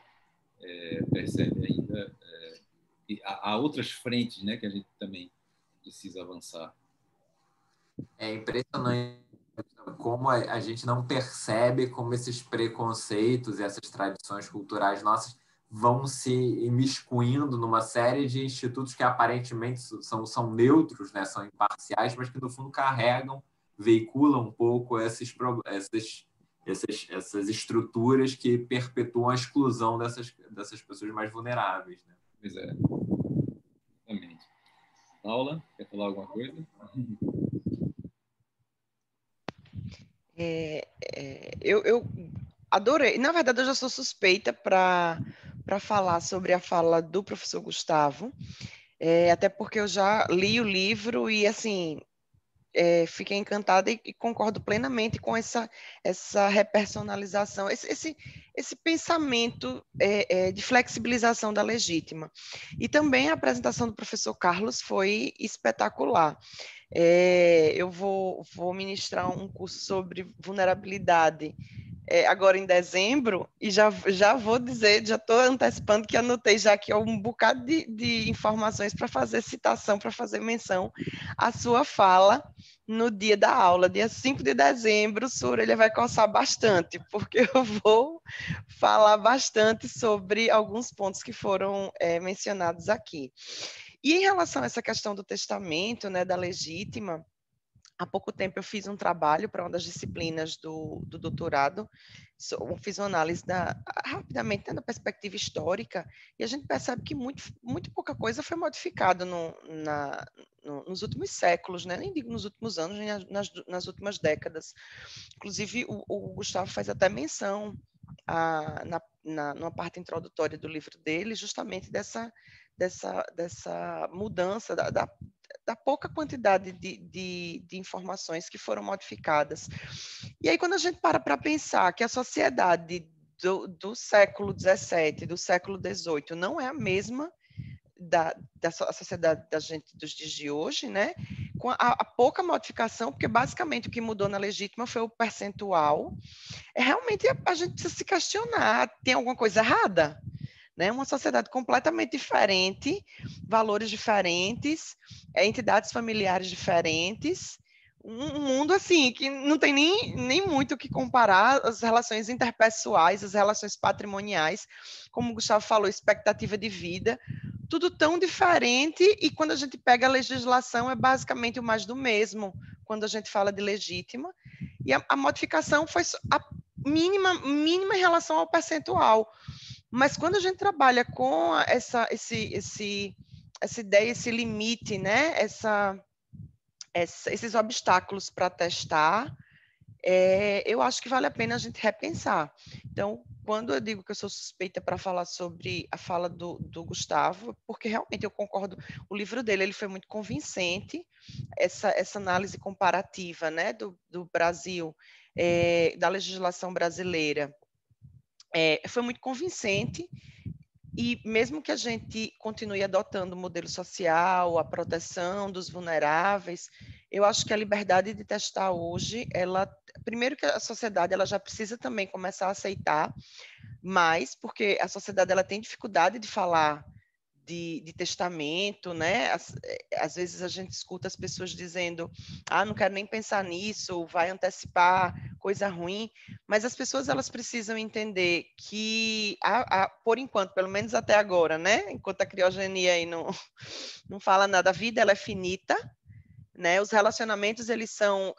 percebe ainda que há outras frentes, né, que a gente também precisa avançar. É impressionante como a gente não percebe como esses preconceitos e essas tradições culturais nossas vão se imiscuindo numa série de institutos que aparentemente são neutros, né, são imparciais, mas que no fundo veiculam um pouco essas estruturas que perpetuam a exclusão dessas pessoas mais vulneráveis, né? Pois é, exatamente. Paula, quer falar alguma coisa? Eu adorei. Na verdade, eu já sou suspeita para falar sobre a fala do professor Gustavo, até porque eu já li o livro e, assim, fiquei encantada e concordo plenamente com essa repersonalização, esse pensamento de flexibilização da legítima. E também a apresentação do professor Carlos foi espetacular. Eu vou ministrar um curso sobre vulnerabilidade agora em dezembro, e já vou dizer, já estou antecipando que anotei já aqui um bocado de informações para fazer citação, para fazer menção à sua fala no dia da aula, dia 5 de dezembro. Sua orelha vai coçar bastante, porque eu vou falar bastante sobre alguns pontos que foram mencionados aqui. E em relação a essa questão do testamento, né, da legítima, há pouco tempo eu fiz um trabalho para uma das disciplinas do doutorado, fiz uma análise rapidamente, né, da perspectiva histórica, e a gente percebe que muito pouca coisa foi modificada nos últimos séculos, né? Nem digo nos últimos anos, nem nas últimas décadas. Inclusive, o Gustavo faz até menção numa parte introdutória do livro dele, justamente dessa mudança, da pouca quantidade de informações que foram modificadas. E aí, quando a gente para pensar que a sociedade do século XVII, do século XVIII, não é a mesma da sociedade da gente dos dias de hoje, né? Com a pouca modificação, porque basicamente o que mudou na legítima foi o percentual, realmente a gente precisa se questionar, tem alguma coisa errada? Né? Uma sociedade completamente diferente, valores diferentes, entidades familiares diferentes, um mundo assim que não tem nem muito o que comparar, as relações interpessoais, as relações patrimoniais, como o Gustavo falou, expectativa de vida, tudo tão diferente, e quando a gente pega a legislação é basicamente o mais do mesmo, quando a gente fala de legítima, e a modificação foi a mínima em relação ao percentual. Mas quando a gente trabalha com essa ideia, esse limite, né? Esses obstáculos para testar, eu acho que vale a pena a gente repensar. Então, quando eu digo que eu sou suspeita para falar sobre a fala do Gustavo, porque realmente eu concordo, o livro dele ele foi muito convincente, essa análise comparativa, né, do Brasil, da legislação brasileira, foi muito convincente. E mesmo que a gente continue adotando o modelo social, a proteção dos vulneráveis, eu acho que a liberdade de testar hoje, primeiro que a sociedade ela já precisa também começar a aceitar mais, porque a sociedade ela tem dificuldade de falar de testamento, né? Às vezes a gente escuta as pessoas dizendo, não quero nem pensar nisso, vai antecipar coisa ruim, mas as pessoas elas precisam entender que, por enquanto, pelo menos até agora, né? Enquanto a criogenia aí não fala nada, a vida ela é finita, né? Os relacionamentos eles são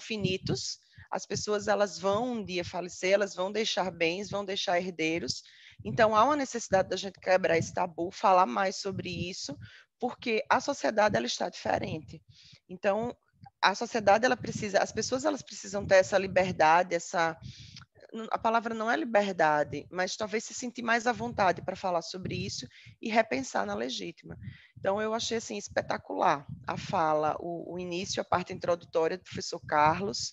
finitos. As pessoas elas vão um dia falecer, elas vão deixar bens, vão deixar herdeiros. Então há uma necessidade da gente quebrar esse tabu, falar mais sobre isso, porque a sociedade ela está diferente. Então a sociedade ela precisa, as pessoas elas precisam ter essa liberdade, a palavra não é liberdade, mas talvez se sentir mais à vontade para falar sobre isso e repensar na legítima. Então, eu achei assim, espetacular a fala, o início, a parte introdutória do professor Carlos.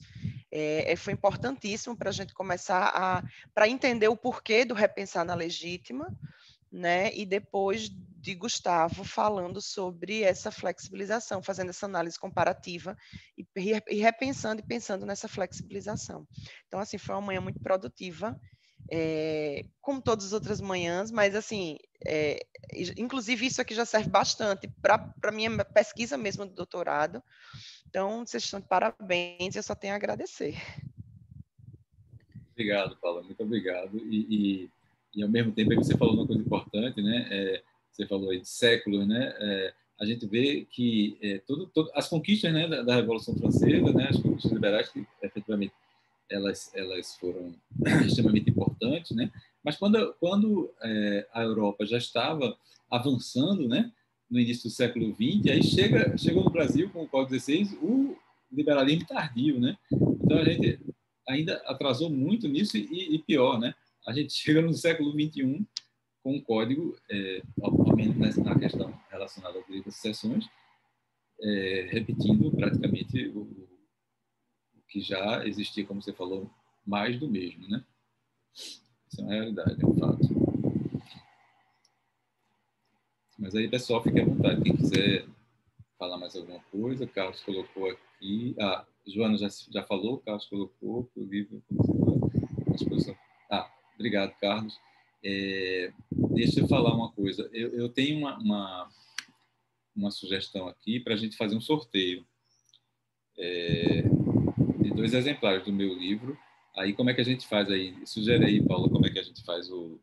Foi importantíssimo para a gente começar para entender o porquê do repensar na legítima, né? E depois de Gustavo falando sobre essa flexibilização, fazendo essa análise comparativa e repensando e pensando nessa flexibilização. Então, assim, foi uma manhã muito produtiva, como todas as outras manhãs, mas, assim, inclusive isso aqui já serve bastante para a minha pesquisa mesmo do doutorado. Então, vocês estão de parabéns, eu só tenho a agradecer. Obrigado, Paula, muito obrigado. E ao mesmo tempo, aí você falou uma coisa importante, né? Você falou aí de séculos, né? A gente vê que as conquistas, né, da Revolução Francesa, né, as conquistas liberais, que efetivamente elas foram extremamente importantes, né? Mas quando a Europa já estava avançando, né, no início do século XX, aí chegou no Brasil com o Código 16 o liberalismo tardio, né? Então a gente ainda atrasou muito nisso e pior, né? A gente chega no século XXI com um código, obviamente na questão relacionada ao direito das sucessões, repetindo praticamente o que já existia, como você falou, mais do mesmo, né? Isso é uma realidade, é um fato. Mas aí, pessoal, fique à vontade. Quem quiser falar mais alguma coisa, Carlos colocou aqui. Joana já falou, Carlos colocou que o livro à disposição. Obrigado, Carlos. Deixa eu falar uma coisa. Eu tenho uma sugestão aqui para a gente fazer um sorteio de 2 exemplares do meu livro. Aí, como é que a gente faz aí? Sugere aí, Paula, como é que a gente faz o...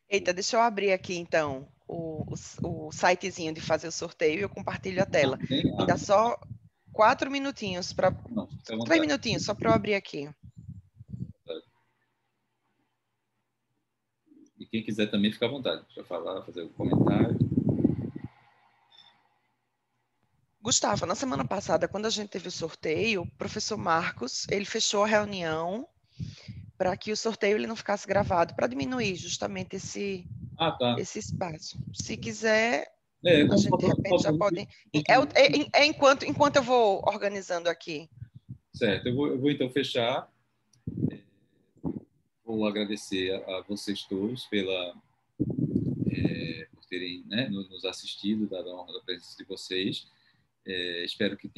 Eita, deixa eu abrir aqui, então, o sitezinho de fazer o sorteio e eu compartilho a tela. Me dá só 4 minutinhos para... 3 minutinhos, só para eu abrir aqui. E quem quiser também, fica à vontade para falar, fazer um comentário. Gustavo, na semana passada, quando a gente teve o sorteio, o professor Marcos, ele fechou a reunião para que o sorteio ele não ficasse gravado, para diminuir justamente esse espaço. Se quiser, a gente de repente já pode... enquanto eu vou organizando aqui. Certo, eu vou então fechar. Vou agradecer a vocês todos por terem, né, nos assistido, dado a honra da presença de vocês. Espero que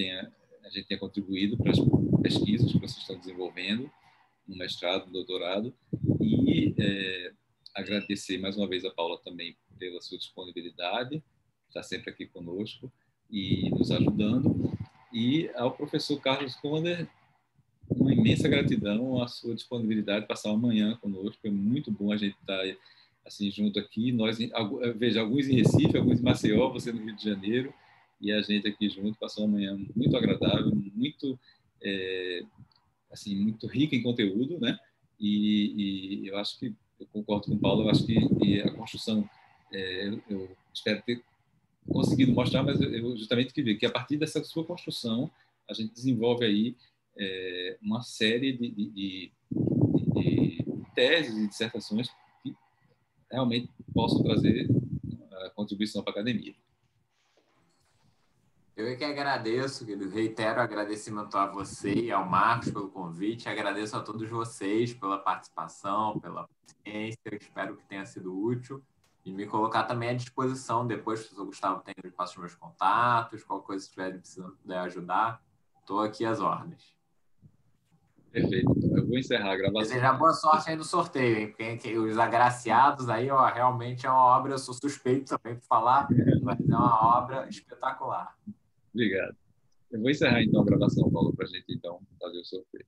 a gente tenha contribuído para as pesquisas que vocês estão desenvolvendo no mestrado, no doutorado, e agradecer mais uma vez a Paula também pela sua disponibilidade, está sempre aqui conosco e nos ajudando, e ao professor Carlos Conder, uma imensa gratidão à sua disponibilidade de passar uma manhã conosco. É muito bom a gente estar assim junto aqui. Nós, veja, alguns em Recife, alguns em Maceió, você no Rio de Janeiro, e a gente aqui junto passou uma manhã muito agradável, muito assim, muito rica em conteúdo, né? E eu acho que eu concordo com o Paulo. Eu acho que a construção, eu espero ter conseguido mostrar, mas eu justamente queria que a partir dessa sua construção a gente desenvolve aí uma série de teses e dissertações que realmente possam trazer contribuição para a academia. Eu é que agradeço, reitero o agradecimento a você e ao Marcos pelo convite, agradeço a todos vocês pela participação, pela paciência, espero que tenha sido útil e me colocar também à disposição depois, se o Gustavo tem, eu passo os meus contatos, qualquer coisa que estiver precisando, puder ajudar, estou aqui às ordens. Perfeito. Então, eu vou encerrar a gravação. Desejar boa sorte aí no sorteio, hein? Os agraciados aí, ó, realmente é uma obra, eu sou suspeito também para falar, mas é uma obra espetacular. Obrigado. Eu vou encerrar, então, a gravação, Paulo, para a gente, então, fazer o sorteio.